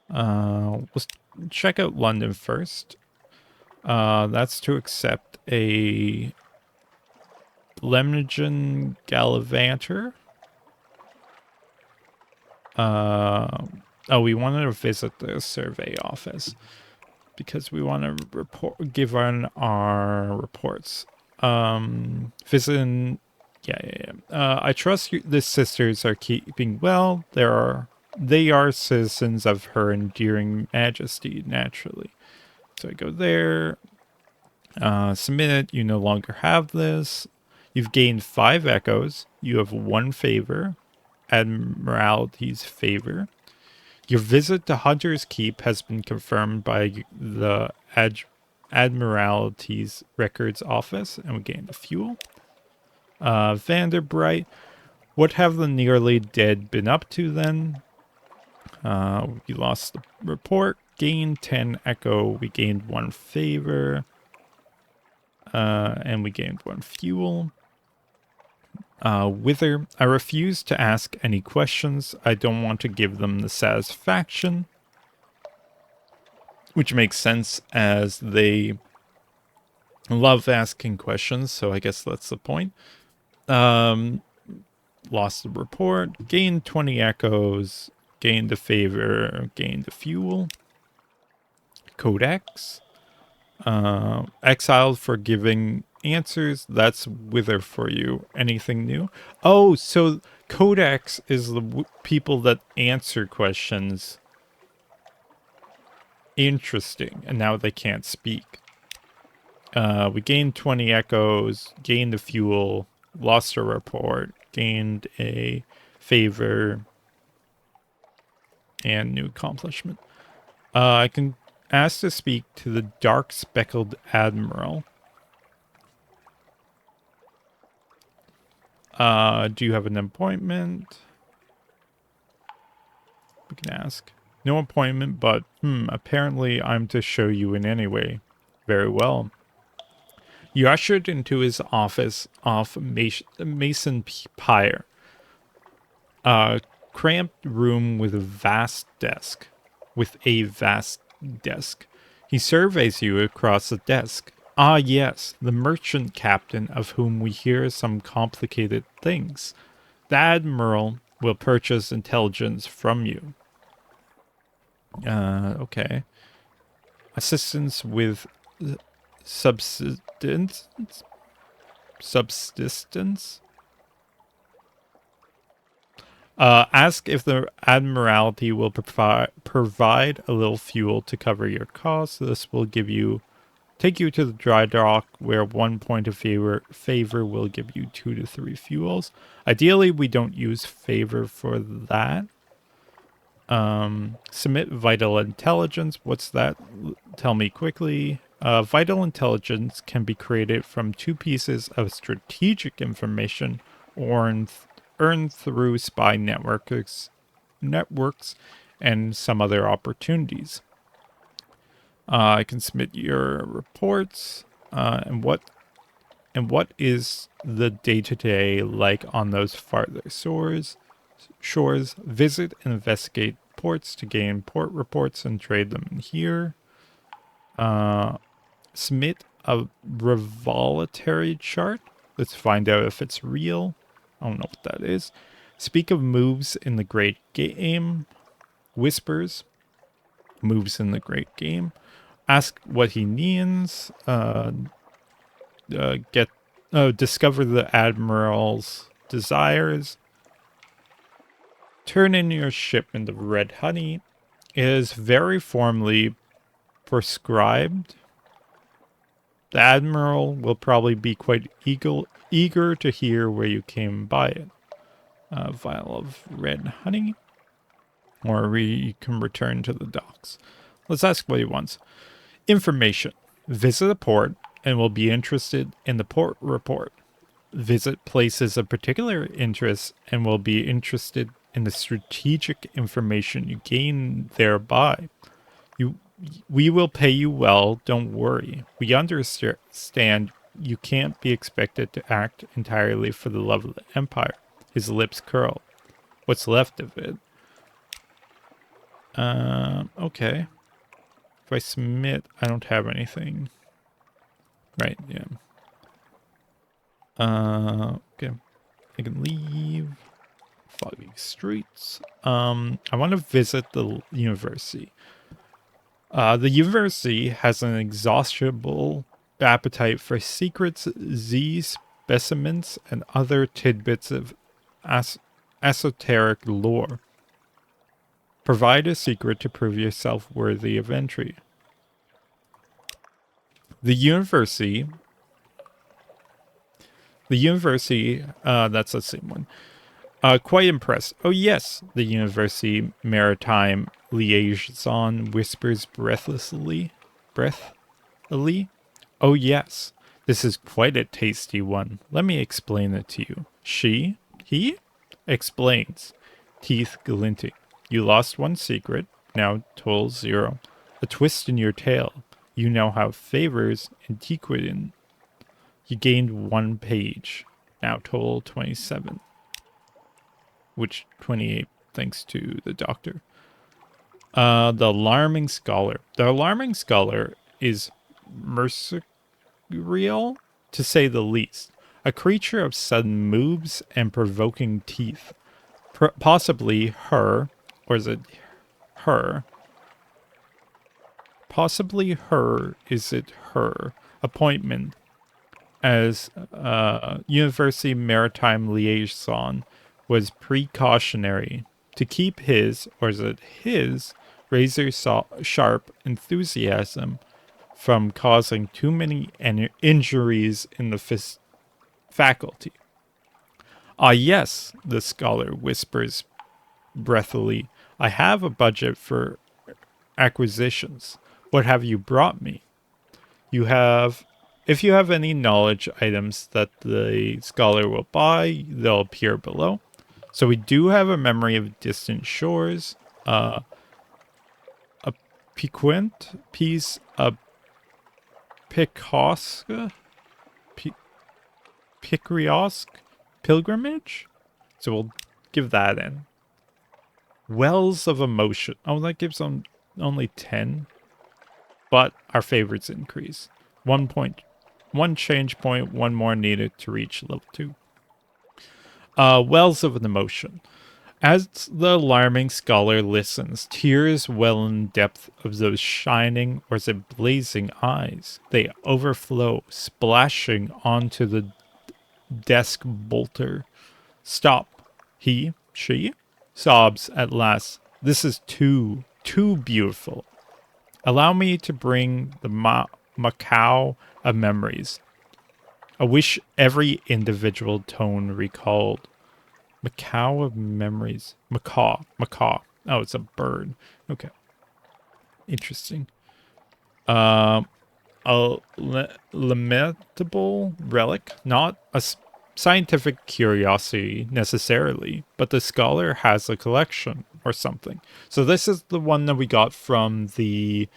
Speaker 1: Let's check out London first. That's to accept a Lemnigan Gallivanter. We wanted to visit the survey office because we want to give on our reports. I trust the sisters are keeping well. They are citizens of her endearing majesty, naturally. So I go there. Submit it. You no longer have this. You've gained 5 echoes. You have 1 favor. Admiralty's favor. Your visit to Hunter's Keep has been confirmed by the Admiralty's records office, and we gained the fuel. Vanderbright. What have the nearly dead been up to then? We lost the report, gained 10 echo, we gained 1 favor, and we gained 1 fuel. Wither, I refuse to ask any questions. I don't want to give them the satisfaction. Which makes sense as they love asking questions, so I guess that's the point. Lost the report, gained 20 echoes, gained a favor, gained a fuel. Codex. Exiled for giving answers. That's Wither for you. Anything new? Oh, so Codex is the people that answer questions. Interesting. And now they can't speak. We gained 20 echoes, gained a fuel, lost a report, gained a favor, and new accomplishment. I can ask to speak to the dark speckled admiral. Do you have an appointment? We can ask. No appointment, but apparently I'm to show you in any way. Very well. You ushered into his office off Mason Pyre. A cramped room with a vast desk. He surveys you across the desk. Ah, yes, the merchant captain of whom we hear some complicated things. The admiral will purchase intelligence from you. Okay. Assistance with subsistence? Ask if the Admiralty will provide a little fuel to cover your costs. This will take you to the dry dock, where 1 point of favor will give you 2 to 3 fuels. Ideally, we don't use favor for that. Submit vital intelligence. What's that? Tell me quickly. Vital intelligence can be created from 2 pieces of strategic information earned through spy networks and some other opportunities. I can submit your reports. And what is the day-to-day like on those farther shores? Visit and investigate ports to gain port reports and trade them in here. Submit a revolutionary chart. Let's find out if it's real. I don't know what that is. Speak of moves in the great game. Whispers. Moves in the great game. Ask what he means. Discover the admiral's desires. Turn in your shipment of red honey. It is very formally prescribed. The admiral will probably be quite eager to hear where you came by it. A vial of red honey. Or we can return to the docks. Let's ask what he wants. Information. Visit a port and will be interested in the port report. Visit places of particular interest and will be interested in the strategic information you gain thereby. We will pay you well, don't worry. We understand you can't be expected to act entirely for the love of the Empire. His lips curl. What's left of it? Okay. If I submit, I don't have anything. Right, yeah. Okay. I can leave. Foggy streets. I want to visit the university. The university has an inexhaustible appetite for secrets, Z specimens, and other tidbits of esoteric lore. Provide a secret to prove yourself worthy of entry. The university, that's the same one. Quite impressed. Oh yes, the university maritime liaison whispers breathlessly. thoughtfully. Oh yes, this is quite a tasty one. Let me explain it to you. He explains, teeth glinting. You lost one secret, now total 0. A twist in your tail. You now have favors and Tequidin. You gained 1 page, now total 27. Which 28 thanks to the doctor. The Alarming Scholar. The Alarming Scholar is mercurial, to say the least. A creature of sudden moves and provoking teeth. Possibly her, or is it her? Possibly her, is it her? Appointment as University Maritime Liaison was precautionary to keep his, or is it his, razor sharp enthusiasm from causing too many injuries in the faculty. Ah, yes, the scholar whispers breathily. I have a budget for acquisitions. What have you brought me? You have, if you have any knowledge items that the scholar will buy, they'll appear below. So we do have a memory of distant shores, a piquant piece, a Picosk, Picriosk pilgrimage. So we'll give that in. Wells of emotion. Oh, that gives them only 10. But our favorites increase. 1 point, 1 change point, 1 more needed to reach level 2. Wells of an emotion. As the alarming scholar listens, tears well in depth of those shining, or is it blazing eyes. They overflow, splashing onto the desk bolter. Stop. She sobs at last. This is too beautiful. Allow me to bring the Macau of memories. I wish every individual tone recalled. Macau of memories. Macaw. Oh, it's a bird. Okay. Interesting. A lamentable relic. Not a scientific curiosity necessarily, but the scholar has a collection or something. So this is the one that we got from the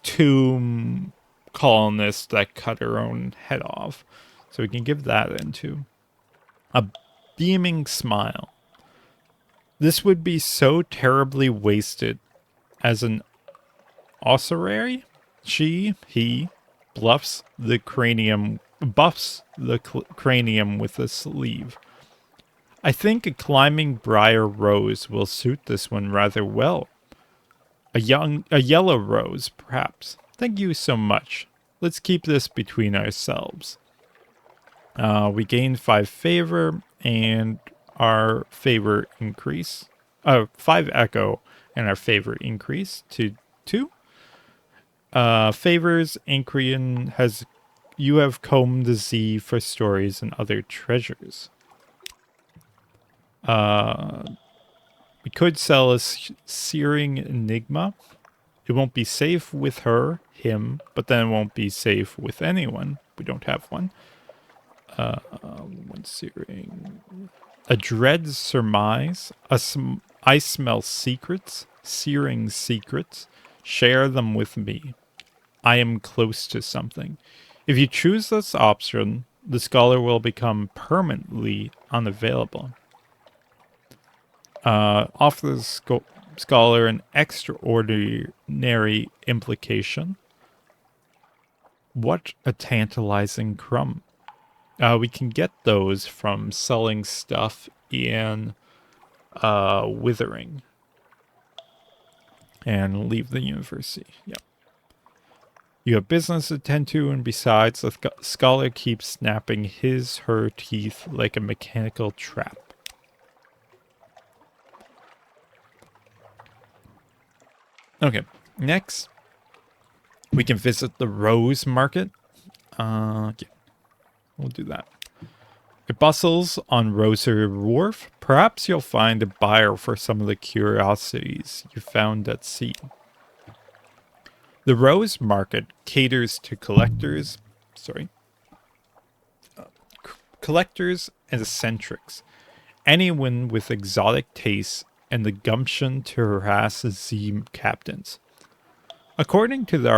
Speaker 1: tomb colonist that cut her own head off. So we can give that into a beaming smile. This would be so terribly wasted as an ossuary. He buffs the cranium with a sleeve. I think a climbing briar rose will suit this one rather well. A yellow rose, perhaps. Thank you so much. Let's keep this between ourselves. We gained 5 favor and our favor increase. 5 echo and our favor increase to 2. Favors, Ancrian has. You have combed the sea for stories and other treasures. We could sell a searing enigma. It won't be safe with him, but then it won't be safe with anyone. We don't have one. One searing. A dread surmise. I smell secrets. Searing secrets. Share them with me. I am close to something. If you choose this option, the scholar will become permanently unavailable. Offer the scholar an extraordinary implication. What a tantalizing crumb. We can get those from selling stuff in Withering. And leave the university. Yep. You have business to tend to, and besides, the scholar keeps snapping her teeth like a mechanical trap. Okay, next, we can visit the Rose Market. Yeah, we'll do that. It bustles on Rosary Wharf. Perhaps you'll find a buyer for some of the curiosities you found at sea. The Rose Market caters to sorry, collectors and eccentrics, anyone with exotic tastes and the gumption to harass Z captains. According to the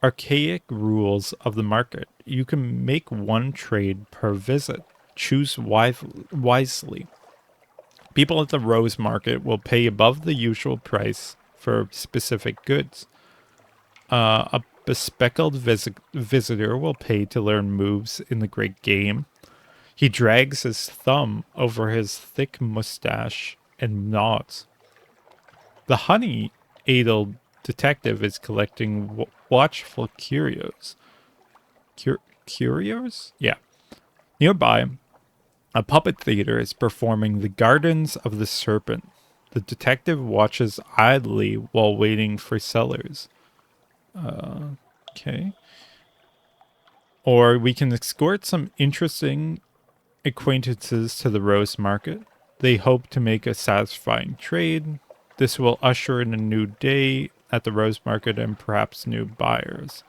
Speaker 1: archaic rules of the market, you can make one trade per visit. Choose wisely. People at the Rose Market will pay above the usual price for specific goods. A bespectacled visitor will pay to learn moves in the great game. He drags his thumb over his thick mustache and nods. The honey adel detective is collecting watchful curios. Curios? Yeah. Nearby, a puppet theater is performing The Gardens of the Serpent. The detective watches idly while waiting for sellers. Okay. Or we can escort some interesting acquaintances to the Rose Market. They hope to make a satisfying trade. This will usher in a new day at the Rose Market and perhaps new buyers.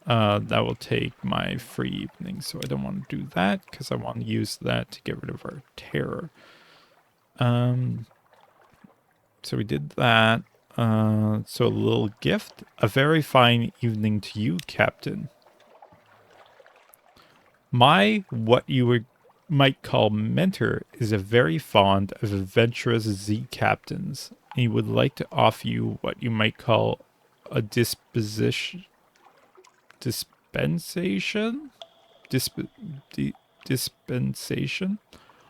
Speaker 1: That will take my free evening, so I don't want to do that because I want to use that to get rid of our terror. So we did that. So a little gift. A very fine evening to you, Captain. My what you might call mentor is a very fond of adventurous Z captains. He would like to offer you what you might call a dispensation? Dispensation?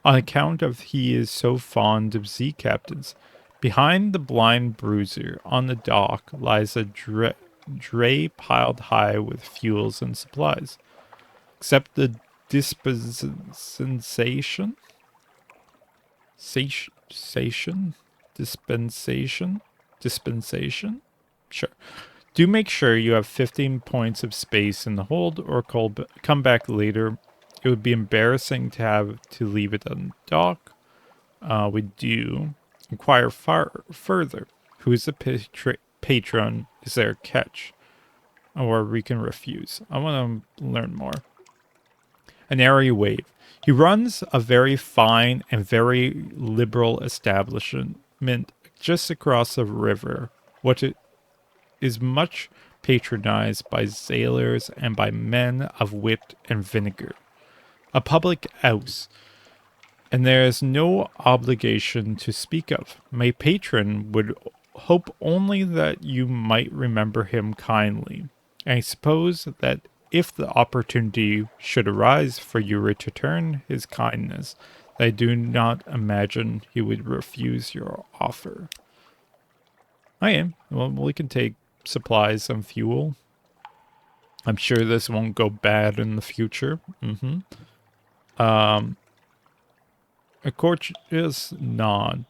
Speaker 1: On account of he is so fond of Z captains. Behind the blind bruiser on the dock lies a dray piled high with fuels and supplies. Except the dispensation? Dispensation? Dispensation? Sure. Do make sure you have 15 points of space in the hold or come back later. It would be embarrassing to have to leave it on dock. We do inquire further. Who is the patron? Is there a catch? Or we can refuse. I want to learn more. An airy wave. He runs a very fine and very liberal establishment just across the river, what is much patronized by sailors and by men of wit and vinegar. A public house, and there is no obligation to speak of. My patron would hope only that you might remember him kindly. I suppose that if the opportunity should arise for you to return his kindness, I do not imagine he would refuse your offer. Okay, well, we can take supplies and fuel. I'm sure this won't go bad in the future. A courteous nod.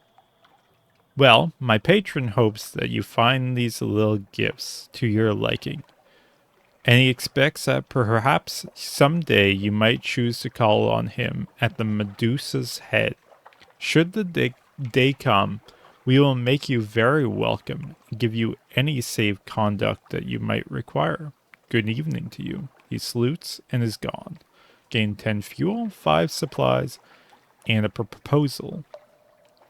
Speaker 1: Well, my patron hopes that you find these little gifts to your liking, and he expects that perhaps someday you might choose to call on him at the Medusa's head. Should the day come, we will make you very welcome and give you any safe conduct that you might require. Good evening to you. He salutes and is gone. Gain 10 fuel, 5 supplies, and a proposal.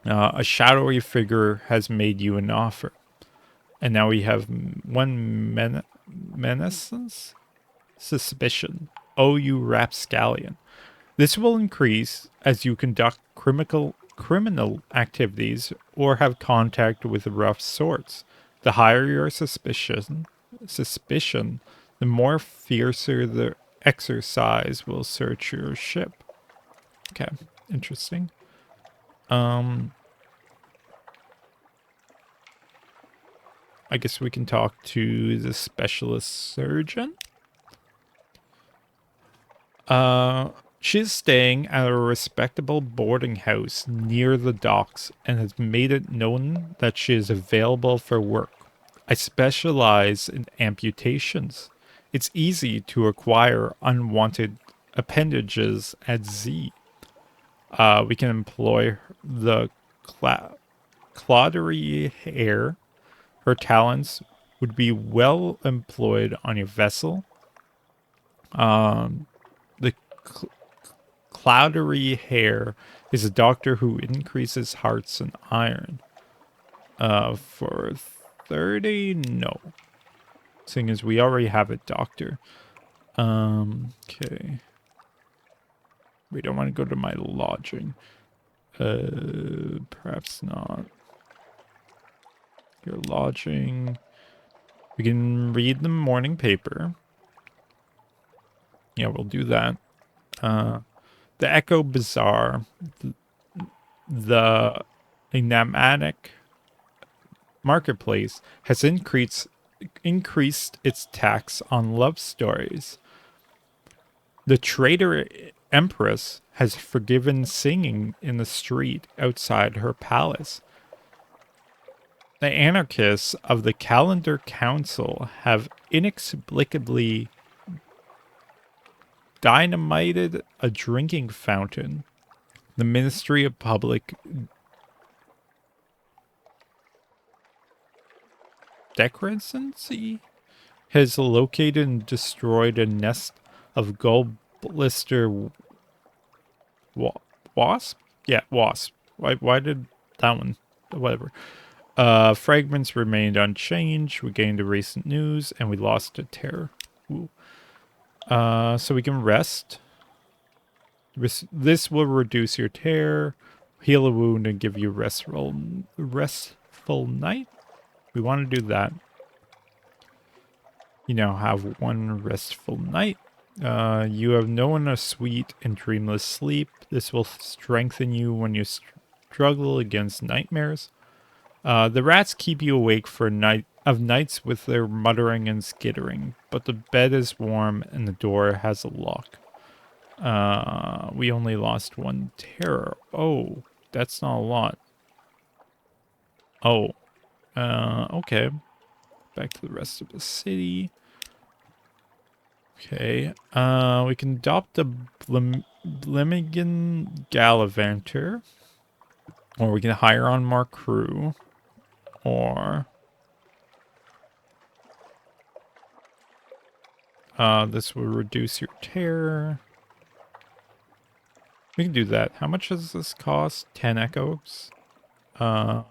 Speaker 1: A shadowy figure has made you an offer. And now we have one menace? Suspicion. Oh, you rapscallion. This will increase as you conduct criminal activities or have contact with rough sorts. The higher your suspicion, the more fiercer the exercise will search your ship. Okay, interesting. I guess we can talk to the specialist surgeon. She's staying at a respectable boarding house near the docks and has made it known that she is available for work. I specialize in amputations. It's easy to acquire unwanted appendages at Z. We can employ the Claudery hair. Her talents would be well employed on your vessel. The cloudery hair is a doctor who increases hearts and iron. For 30, no. Seeing as we already have a doctor. Okay. We don't want to go to my lodging. Perhaps not. Your lodging. We can read the morning paper. Yeah, we'll do that. The Echo Bazaar. The enigmatic marketplace has increased its tax on love stories. The traitor empress has forgiven singing in the street outside her palace. The anarchists of the Calendar Council have inexplicably dynamited a drinking fountain. The Ministry of Public Decency has located and destroyed a nest of gold blister wasp? Yeah, wasp. Why did that one? Whatever. Fragments remained unchanged. We gained a recent news, and we lost a terror. Ooh. So we can rest. This will reduce your tear, heal a wound, and give you restful night. We want to do that. You now have one restful night. You have known a sweet and dreamless sleep. This will strengthen you when you struggle against nightmares. The rats keep you awake for nights with their muttering and skittering, but the bed is warm and the door has a lock. We only lost one terror. Oh, that's not a lot. Oh, okay. Back to the rest of the city. Okay, we can adopt a Blemmigan Gallivanter. Or we can hire on more crew. Or... this will reduce your terror. We can do that. How much does this cost? 10 echoes? As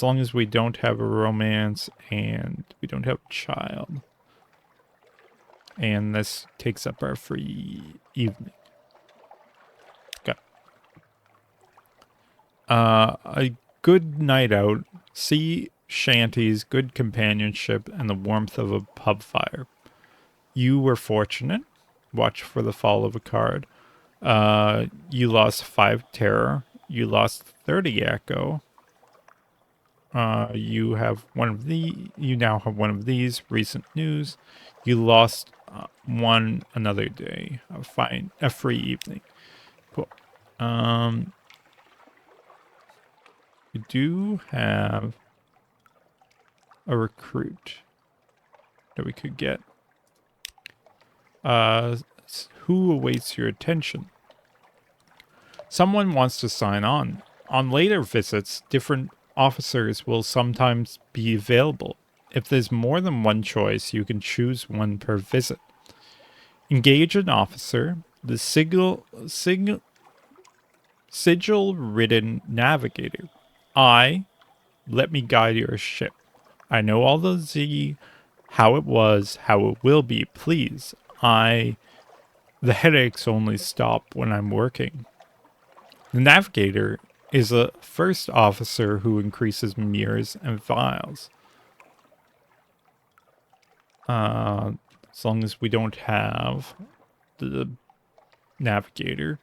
Speaker 1: long as we don't have a romance and we don't have a child. And this takes up our free evening. Okay. A good night out, sea shanties, good companionship, and the warmth of a pub fire. You were fortunate. Watch for the fall of a card. You lost 5 terror. You lost 30 echo. You have one of the. You now have one of these. Recent news. You lost one another day. A free evening. Cool. We do have a recruit that we could get. Who awaits your attention? Someone wants to sign on. On later visits, different officers will sometimes be available. If there's more than one choice, you can choose one per visit. Engage an officer. The sigil-ridden navigator. Let me guide your ship. I know all the Z, how it was, how it will be, please. The headaches only stop when I'm working. The navigator is a first officer who increases mirrors and files. As long as we don't have the navigator.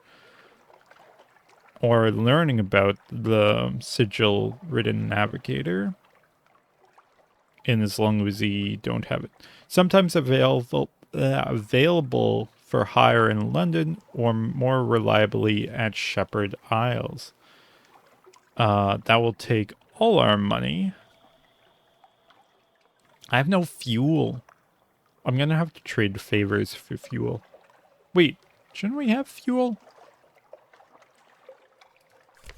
Speaker 1: Or learning about the sigil-ridden navigator. And as long as we don't have it. Sometimes available for hire in London or more reliably at Shepherd Isles. That will take all our money. I have no fuel. I'm gonna have to trade favors for fuel. Wait, shouldn't we have fuel?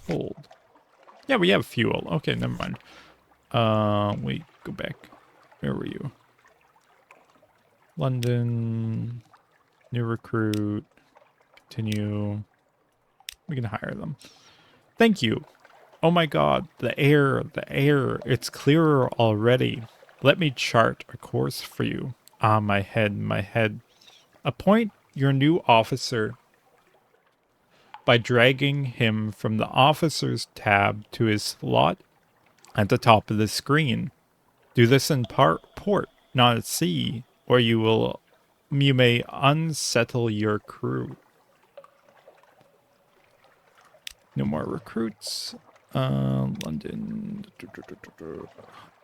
Speaker 1: Hold. Yeah, we have fuel. Okay, never mind. Wait. go back. Where were you? London, new recruit, continue. We can hire them. Thank you. Oh my god, the air, it's clearer already. Let me chart a course for you. Ah, my head, my head. Appoint your new officer by dragging him from the officer's tab to his slot at the top of the screen. Do this in port, not at sea, or you may unsettle your crew. No more recruits. London.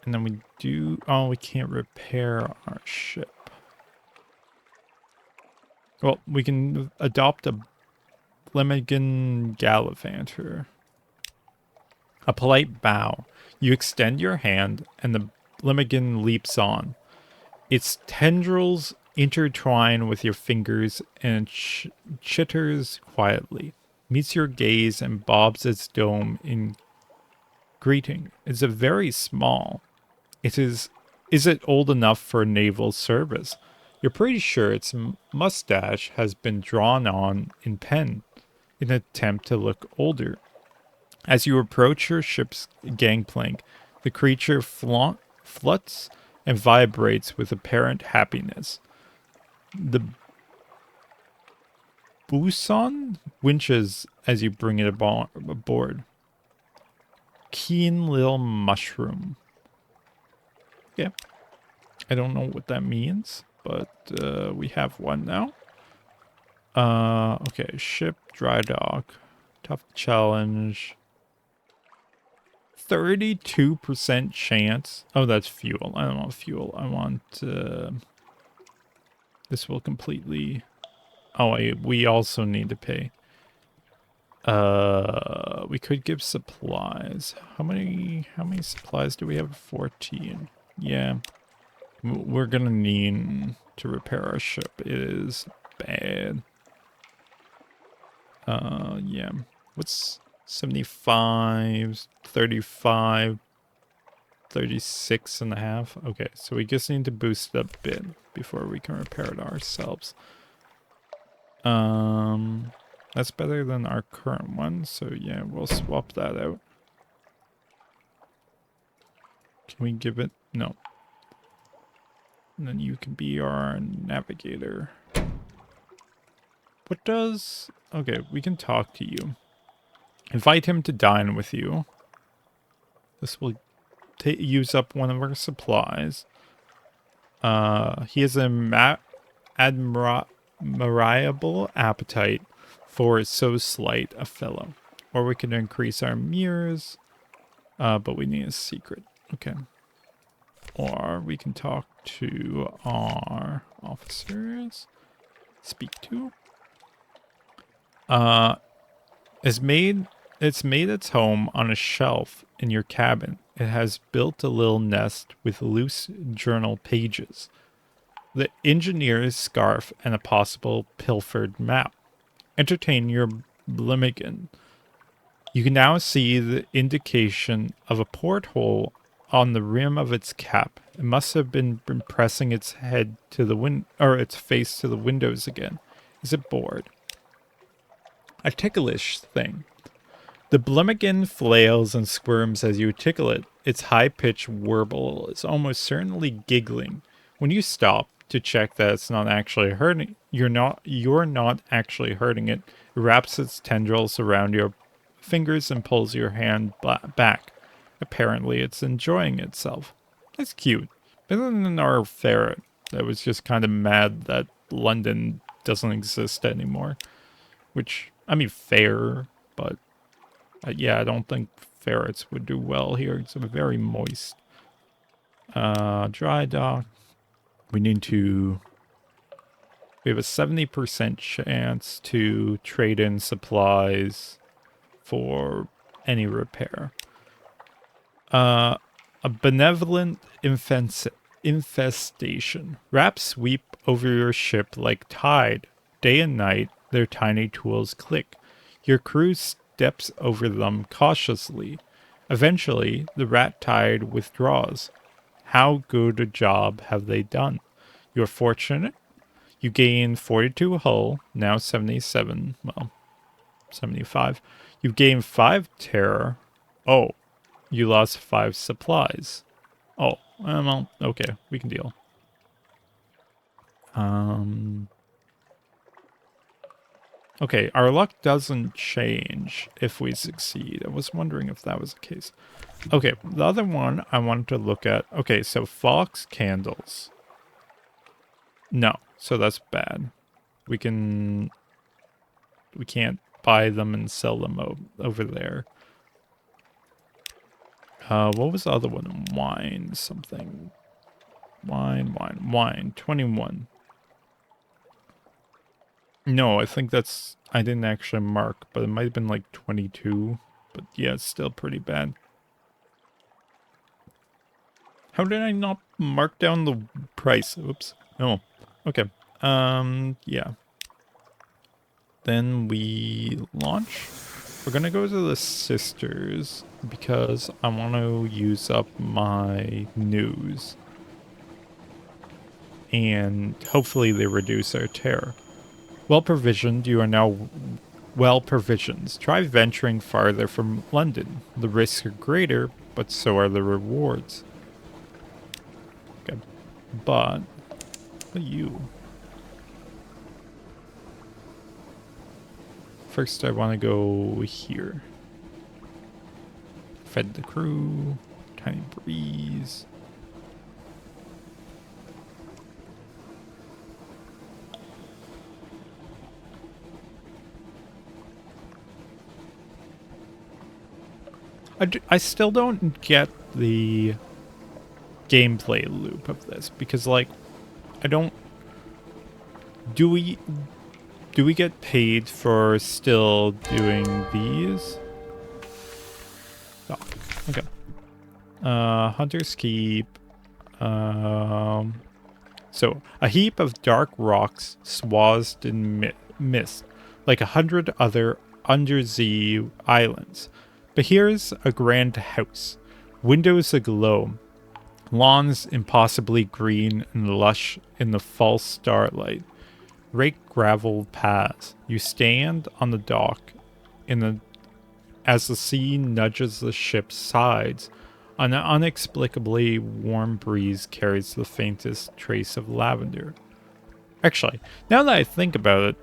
Speaker 1: And then we can't repair our ship. Well, we can adopt a Lemmigan Gallivanter. A polite bow. You extend your hand, and the Lemmigan leaps on. Its tendrils intertwine with your fingers and chitters quietly. Meets your gaze and bobs its dome in greeting. It's a very small. Is it old enough for naval service? You're pretty sure its mustache has been drawn on in pen in an attempt to look older. As you approach your ship's gangplank, the creature fluts and vibrates with apparent happiness. The boson winches as you bring it aboard. Keen little mushroom. Yeah. I don't know what that means, but we have one now. Okay, ship, dry dock, tough challenge. 32% chance. Oh, that's fuel. I don't want fuel. I want, this will completely, we also need to pay. We could give supplies. How many supplies do we have? 14. Yeah. We're gonna need to repair our ship. It is bad. Yeah. What's 75, 35, 36 and a half? Okay, so we just need to boost it a bit before we can repair it ourselves. That's better than our current one, so yeah, we'll swap that out. Can we give it? No. And then you can be our navigator. What does... Okay, we can talk to you. Invite him to dine with you. This will use up one of our supplies. He has an admirable appetite for so slight a fellow. Or we can increase our mirrors. But we need a secret. Okay. Or we can talk to our officers. Speak to. It's made its home on a shelf in your cabin. It has built a little nest with loose journal pages, the engineer's scarf, and a possible pilfered map. Entertain your Blimmigan. You can now see the indication of a porthole on the rim of its cap. It must have been pressing its head to the its face to the windows again. Is it bored? A ticklish thing. The Blimmigan flails and squirms as you tickle it. Its high-pitched warble is almost certainly giggling. When you stop to check that it's not actually hurting, you're not actually hurting it. It wraps its tendrils around your fingers and pulls your hand back. Apparently, it's enjoying itself. That's cute. Better than our ferret that was just kind of mad that London doesn't exist anymore. Which, I mean, fair, but yeah, I don't think ferrets would do well here. It's very moist. Dry dock. We have a 70% chance to trade in supplies for any repair. A benevolent infestation. Rats sweep over your ship like tide. Day and night, their tiny tools click. Your crew steps over them cautiously. Eventually, the rat tide withdraws. How good a job have they done? You're fortunate. You gain 42 hull, now 77. Well, 75. You gain 5 terror. Oh, you lost 5 supplies. Oh, well, okay, we can deal. Okay, our luck doesn't change if we succeed. I was wondering if that was the case. Okay, the other one I wanted to look at. Okay, so fox candles. No, so that's bad. We can't buy them and sell them over there. What was the other one? Wine something. Wine. 21. No, I think I didn't actually mark, but it might have been like 22. But yeah, it's still pretty bad. How did I not mark down the price? Oops. Oh, okay. Yeah. Then we launch. We're gonna go to the sisters because I want to use up my news. And hopefully they reduce our terror. Well provisioned, you are now well provisioned. Try venturing farther from London. The risks are greater, but so are the rewards. Okay. But you. First I want to go here. Fed the crew. Tiny breeze. I still don't get the gameplay loop of this because, like, I don't. Do we get paid for still doing these? Oh, okay. Hunter's Keep. So a heap of dark rocks swathed in mist, like 100 other undersea islands. But here's a grand house, windows aglow, lawns impossibly green and lush in the false starlight, raked gravel paths. You stand on the dock as the sea nudges the ship's sides. An inexplicably warm breeze carries the faintest trace of lavender. Actually, now that I think about it,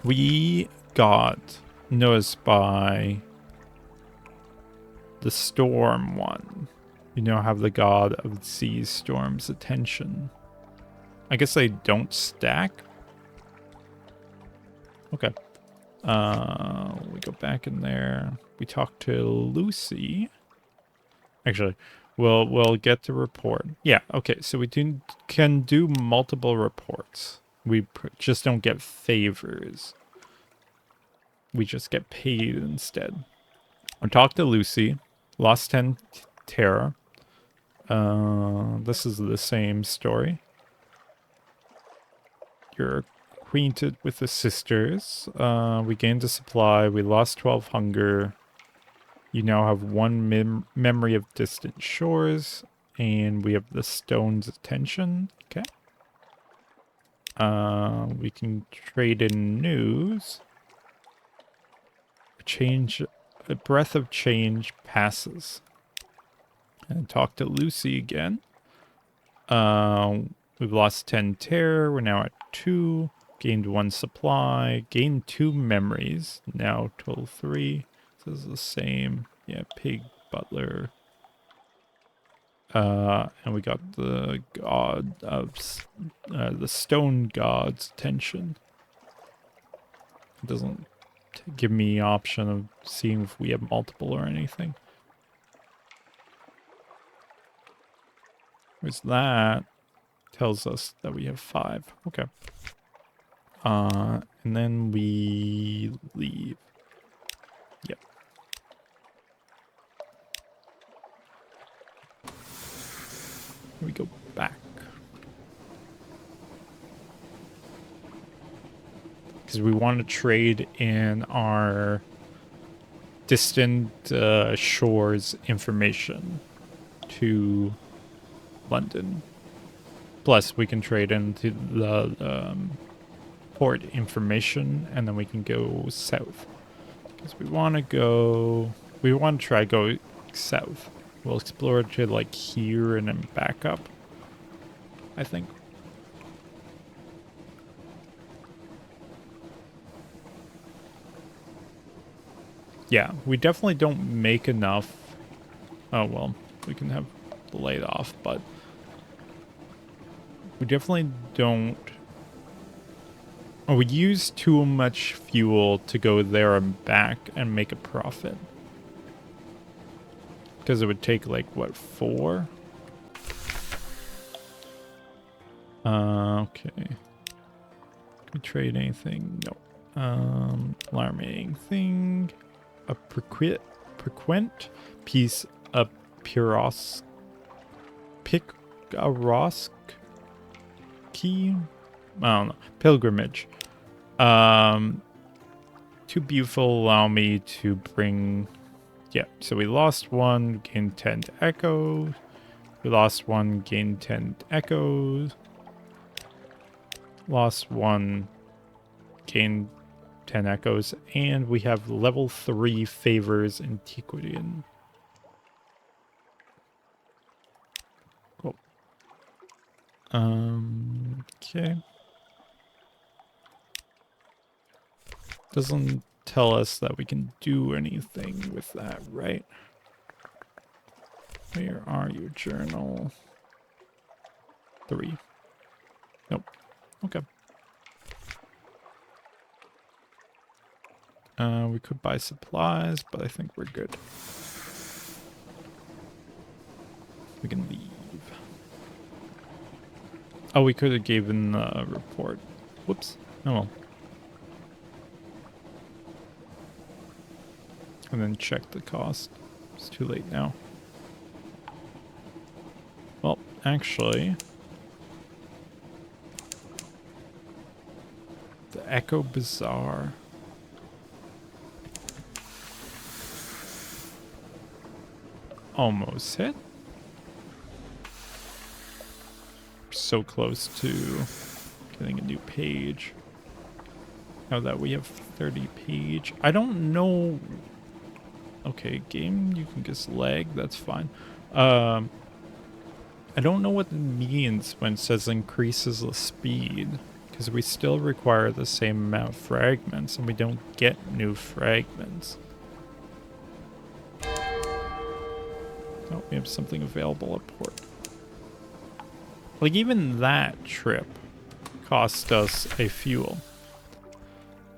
Speaker 1: we got noticed by the storm one. You now have the god of the sea storm's attention. I guess they don't stack. Okay. We go back in there. We talk to Lucy. Actually, we'll get the report. Yeah, okay. So we can do multiple reports. We just don't get favors. We just get paid instead. I talked to Lucy. Lost 10 terror. This is the same story. You're acquainted with the sisters. We gained a supply. We lost 12 hunger. You now have 1 memory of distant shores. And we have the stone's attention. Okay. We can trade in news. A breath of change passes. And talk to Lucy again. We've lost 10 terror. We're now at 2. Gained 1 supply. Gained 2 memories. Now total 3. This is the same. Yeah, pig, butler. And we got the god of the stone god's attention. It doesn't give me option of seeing if we have multiple or anything. Where's that? Tells us that we have 5. Okay. And then we leave. Yep. We go back. Because we want to trade in our distant shores information to London. Plus, we can trade into the port information, and then we can go south. Because we want to try go south. We'll explore to like here and then back up, I think. Yeah, we definitely don't make enough. Oh, well, we can have the light off, but we definitely don't. Oh, we use too much fuel to go there and back and make a profit. Because it would take like, what, 4? Okay. Can we trade anything? No. Alarming thing. A frequent piece of Pirosk. Key? I don't know. Pilgrimage. Too beautiful, allow me to bring... Yeah, so we lost 1, gained 10 echoes. We lost 1, gained 10 echoes. Lost 1, gained 10 echoes. And we have level 3 favors antiquian. Cool. Okay. Doesn't tell us that we can do anything with that, right? Where are you, journal? 3. Nope. Okay. We could buy supplies, but I think we're good. We can leave. Oh, we could have given a report. Whoops. Oh well. And then check the cost. It's too late now. Well, actually... The Echo Bazaar. Almost hit. So close to getting a new page. Now that we have 30 page. I don't know... Okay, game, you can just lag, that's fine. I don't know what it means when it says increases the speed, because we still require the same amount of fragments, and we don't get new fragments. Oh, we have something available at port. Like, even that trip cost us a fuel.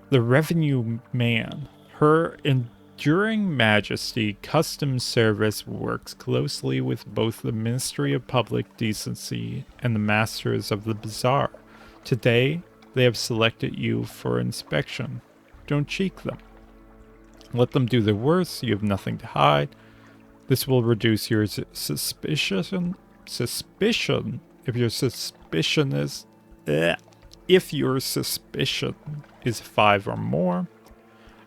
Speaker 1: The revenue man, her enduring majesty customs service works closely with both the Ministry of Public Decency and the masters of the bazaar. Today, they have selected you for inspection. Don't cheek them. Let them do their worst, you have nothing to hide. This will reduce your suspicion. If your suspicion is... If your suspicion is 5 or more.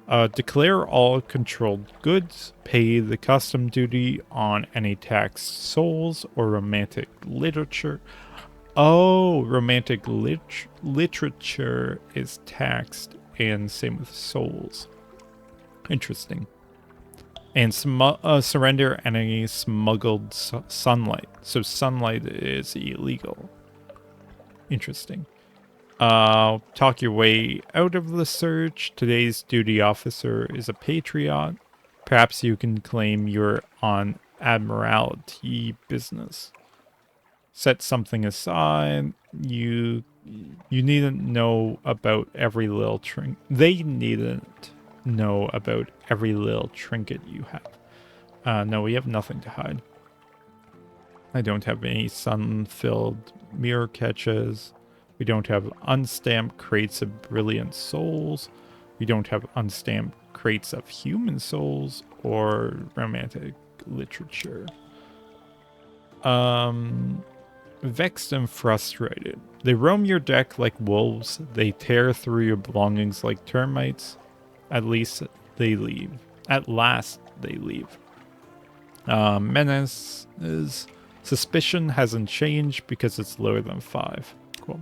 Speaker 1: Declare all controlled goods. Pay the custom duty on any taxed souls or romantic literature. Oh, romantic literature is taxed, and same with souls. Interesting. And surrender any smuggled sunlight. So sunlight is illegal. Interesting. Talk your way out of the search. Today's duty officer is a patriot. Perhaps you can claim you're on admiralty business. Set something aside. You needn't know about every little trinket. They needn't know about every little trinket you have. No, we have nothing to hide. I don't have any sun-filled mirror catches. We don't have unstamped crates of brilliant souls. We don't have unstamped crates of human souls or romantic literature. Vexed and frustrated. They roam your deck like wolves. They tear through your belongings like termites. At least they leave. At last they leave. Menace is Suspicion hasn't changed because it's lower than 5. Cool.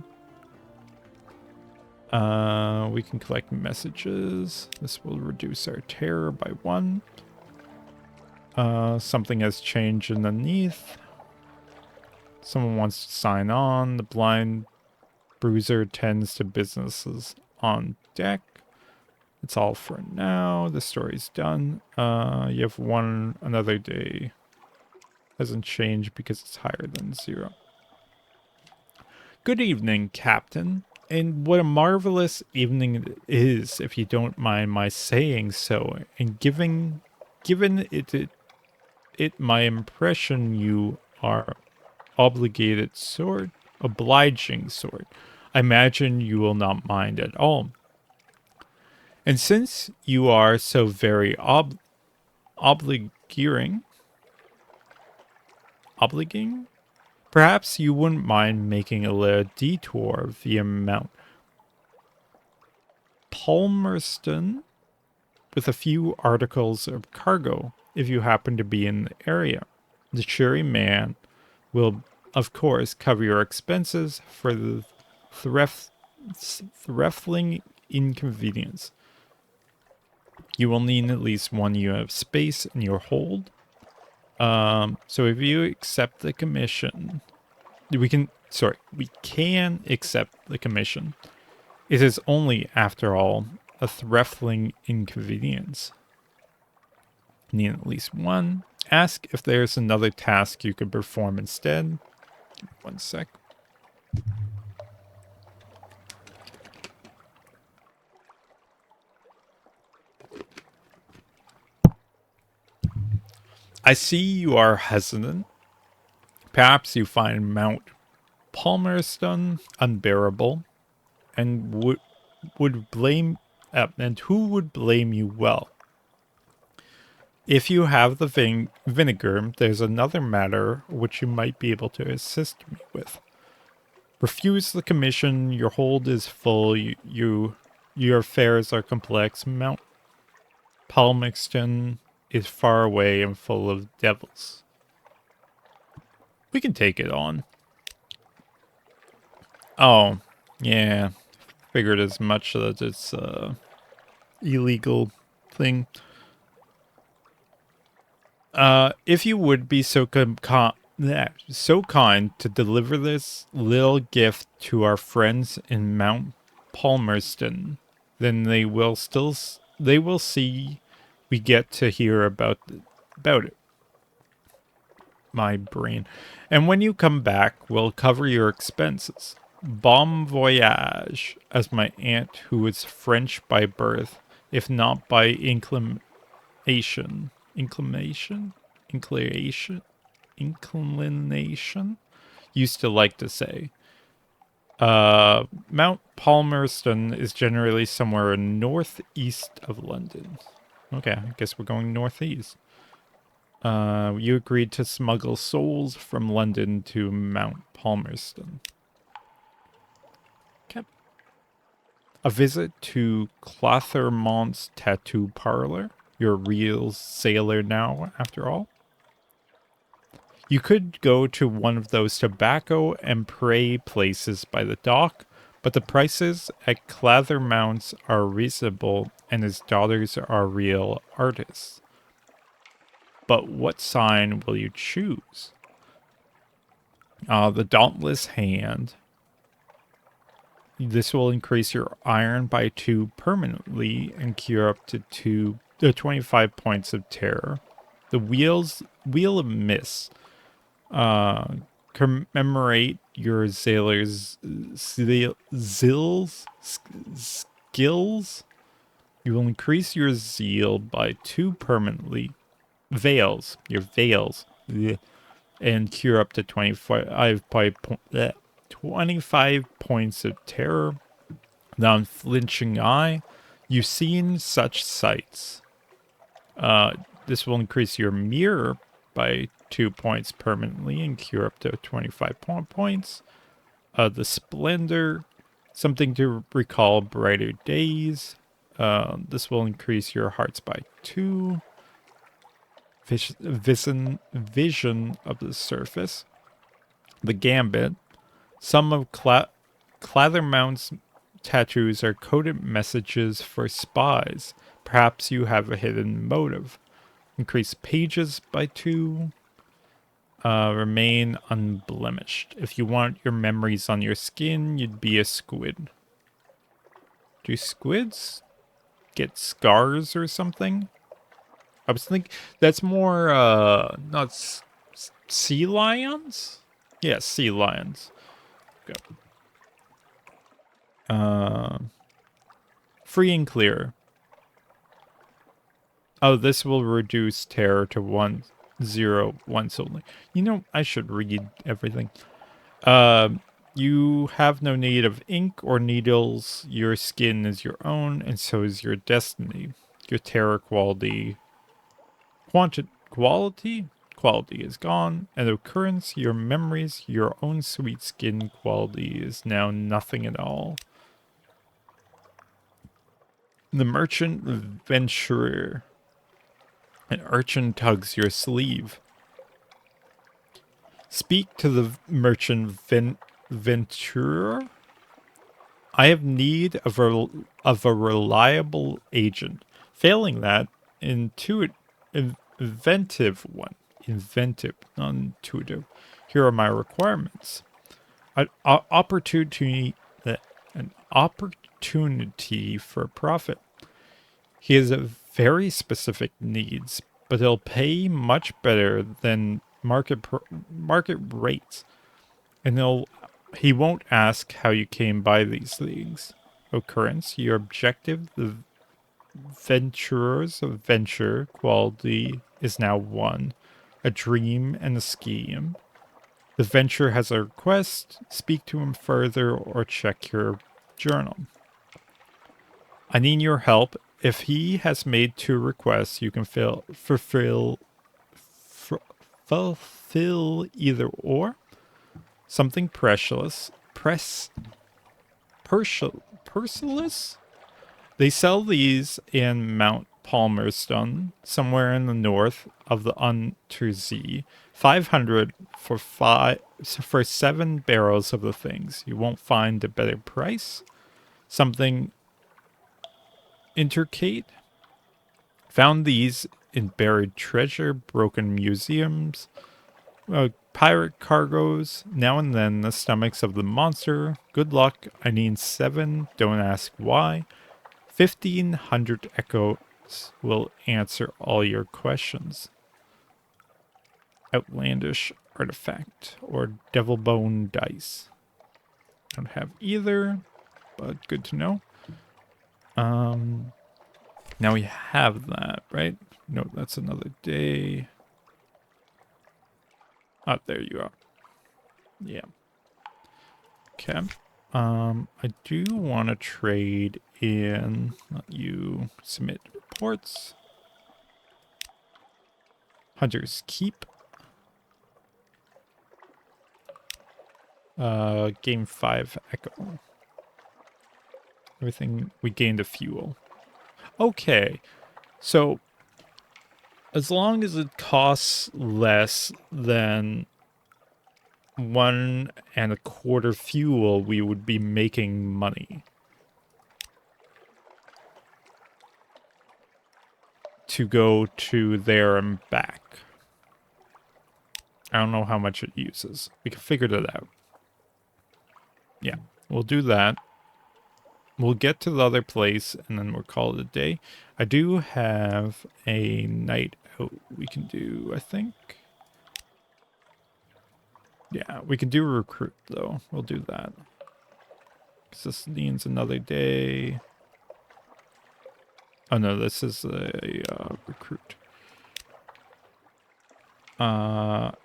Speaker 1: We can collect messages. This will reduce our terror by 1. Something has changed underneath. Someone wants to sign on. The blind bruiser tends to businesses on deck. It's all for now. The story's done. You have another day. Hasn't changed because it's higher than 0. Good evening, Captain. And what a marvelous evening it is, if you don't mind my saying so. And given it my impression you are obliging sort, I imagine you will not mind at all. And since you are so very obligating, perhaps you wouldn't mind making a little detour via Mount Palmerston with a few articles of cargo if you happen to be in the area. The cheery man will, of course, cover your expenses for the threatening inconvenience. You will need at least 1 unit of space in your hold. So if you accept the commission, we can accept the commission. It is only, after all, a threatening inconvenience. Need at least 1. Ask if there's another task you could perform instead. 1 sec. I see you are hesitant. Perhaps you find Mount Palmerston unbearable, and who would blame you? Well, if you have the vinegar, there's another matter which you might be able to assist me with. Refuse the commission. Your hold is full. Your affairs are complex. Mount Palmerston is far away and full of devils. We can take it on. Oh, yeah. Figured as much that it's illegal thing. If you would be so kind to deliver this little gift to our friends in Mount Palmerston, then they will see we get to hear about it. My brain. And when you come back, we'll cover your expenses. Bon voyage, as my aunt, who is French by birth, if not by inclination, used to like to say. Mount Palmerston is generally somewhere northeast of London. Okay, I guess we're going northeast. You agreed to smuggle souls from London to Mount Palmerston. Okay. A visit to Clathermont's tattoo parlor. You're a real sailor now, after all. You could go to one of those tobacco and pray places by the dock, but the prices at Clathermont's are reasonable and his daughters are real artists. But what sign will you choose? The Dauntless Hand. This will increase your iron by 2 permanently and cure up to 25 points of terror. The Wheel of Mist. Commemorate your sailor's skills. You will increase your zeal by 2 permanently. Your veils. Blech. And cure up to 25 points of terror. The unflinching eye. You've seen such sights. This will increase your mirror by 2 points permanently and cure up to 25 points. The splendor. Something to recall brighter days. This will increase your hearts by 2. Vision of the surface. The Gambit. Some of Clathermount's tattoos are coded messages for spies. Perhaps you have a hidden motive. Increase pages by 2. Remain unblemished. If you want your memories on your skin, you'd be a squid. Do squids get scars or something? I was thinking that's more not sea lions. Yeah, sea lions. Go. Free and clear. Oh, this will reduce terror to 1-0 once only. You know, I should read everything. You have no need of ink or needles. Your skin is your own, and so is your destiny. Your terror quality is gone, and occurrence, your memories, your own sweet skin quality is now nothing at all. The merchant venturer. An urchin tugs your sleeve. Speak to the merchant venturer. I have need of a reliable agent. Failing that, inventive one. Inventive, not intuitive. Here are my requirements. An opportunity, an opportunity for profit. He has a very specific needs, but he'll pay much better than market rates, and he won't ask how you came by these things. Occurrence, your objective, the venturer's venture quality is now 1, a dream and a scheme. The venture has a request. Speak to him further or check your journal. I need your help. If he has made 2 requests, you can fulfill either or. Something Persilus? They sell these in Mount Palmerston, somewhere in the north of the Untersee. 500 for 7 barrels of the things. You won't find a better price. Something intricate. Found these in buried treasure, broken museums, pirate cargoes, now and then the stomachs of the monster. Good luck. I need 7. Don't ask why. 1,500 echoes will answer all your questions. Outlandish artifact or devil bone dice. Don't have either, but good to know. Now we have that, right? No, that's another day. Ah, there you are. Yeah. Okay. I do want to trade in. Let you submit reports. Hunter's Keep. Game 5 Echo. Everything we gained a fuel. Okay. So as long as it costs less than 1.25 fuel, we would be making money. To go to there and back. I don't know how much it uses. We can figure that out. Yeah, we'll do that. We'll get to the other place, and then we'll call it a day. I do have a night out we can do, I think. Yeah, we can do a recruit, though. We'll do that. Because this needs another day. Oh, no, this is a recruit.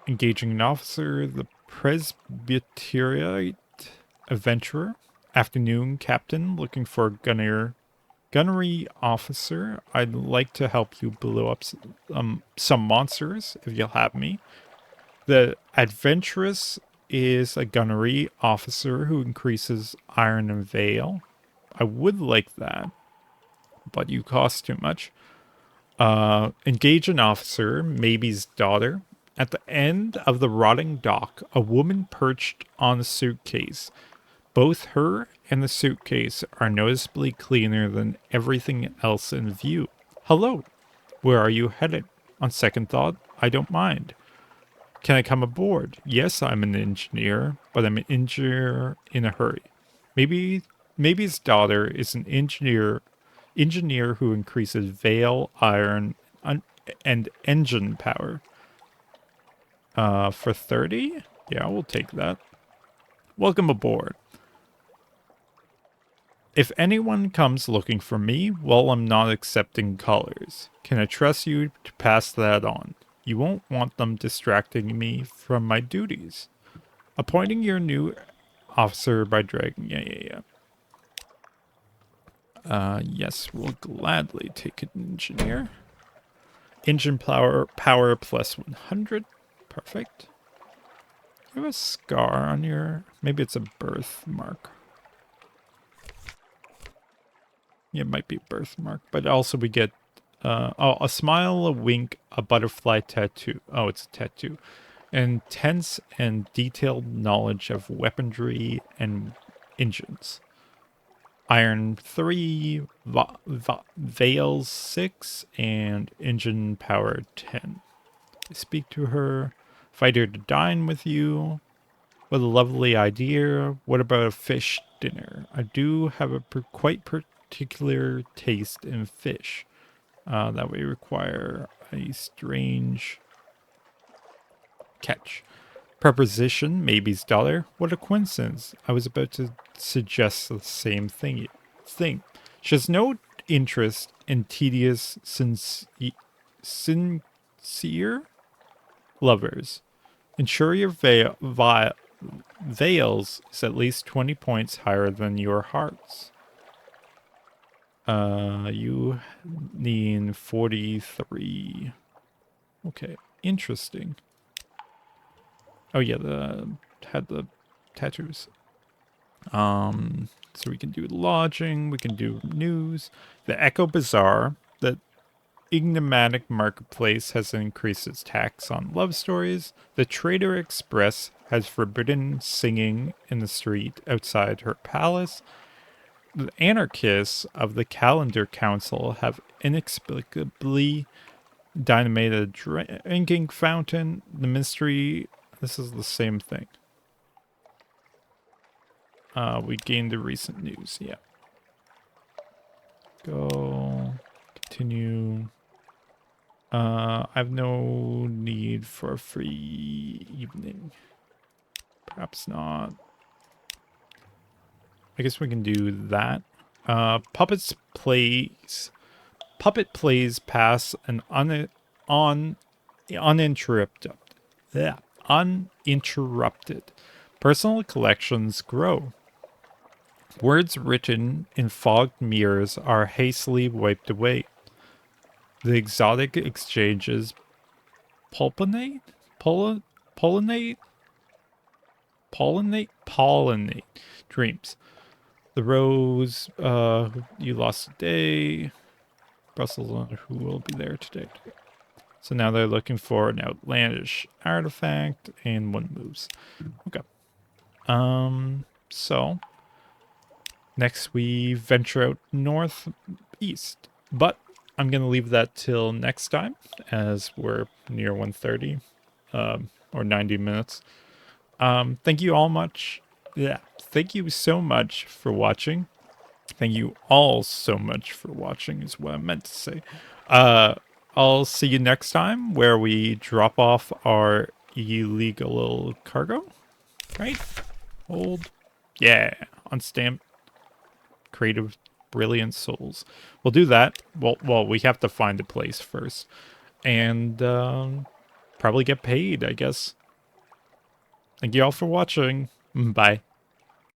Speaker 1: Engaging an officer, the Presbyteriate adventurer. Afternoon captain, looking for a gunnery officer. I'd like to help you blow up some monsters, if you'll have me. The adventurous is a gunnery officer who increases iron and veil. I would like that, but you cost too much. Engage an officer, maybe's daughter. At the end of the rotting dock, a woman perched on a suitcase. Both her and the suitcase are noticeably cleaner than everything else in view. Hello, where are you headed? On second thought, I don't mind. Can I come aboard? Yes, I'm an engineer, but I'm an engineer in a hurry. Maybe maybe his daughter is an engineer who increases veil, iron, and engine power. For 30? Yeah, we'll take that. Welcome aboard. If anyone comes looking for me, well, I'm not accepting colors. Can I trust you to pass that on? You won't want them distracting me from my duties. Appointing your new officer by dragging. Yeah. Yes, we'll gladly take an engineer. Engine power plus 100. Perfect. You have a scar on your... Maybe it's a birthmark. Yeah, it might be a birthmark. But also we get... a smile, a wink, a butterfly tattoo. Oh, it's a tattoo. Intense and detailed knowledge of weaponry and engines. Iron 3, Veils 6, and engine power 10. Speak to her. Invite her to dine with you. What a lovely idea. What about a fish dinner? I do have a quite particular taste in fish. That would require a strange catch. Preposition, maybe's daughter. What a coincidence. I was about to suggest the same thing. She has no interest in tedious, sincere lovers. Ensure your veils is at least 20 points higher than your hearts. You need 43. Okay, interesting. Oh yeah, had the tattoos. So we can do lodging, we can do news. The Echo Bazaar, the enigmatic marketplace, has increased its tax on love stories. The Trader Express has forbidden singing in the street outside her palace. The anarchists of the Calendar Council have inexplicably dynamited a drinking fountain. The mystery... This is the same thing. We gained the recent news. Yeah. Go. Continue. I have no need for a free evening. Perhaps not. I guess we can do that. Puppet plays pass an uninterrupted. Yeah, uninterrupted. Personal collections grow. Words written in fogged mirrors are hastily wiped away. The exotic exchanges pollinate dreams. The rose, you lost a day. Brussels, who will be there today? So now they're looking for an outlandish artifact and one moves. Okay. So next we venture out northeast. But I'm going to leave that till next time as we're near 1:30 or 90 minutes. Thank you all much. Yeah. Thank you so much for watching. Thank you all so much for watching is what I meant to say. I'll see you next time where we drop off our illegal cargo. Right? Hold. Yeah. Unstamp. Creative brilliant souls. We'll do that. Well, we have to find a place first. And probably get paid, I guess. Thank you all for watching. Bye.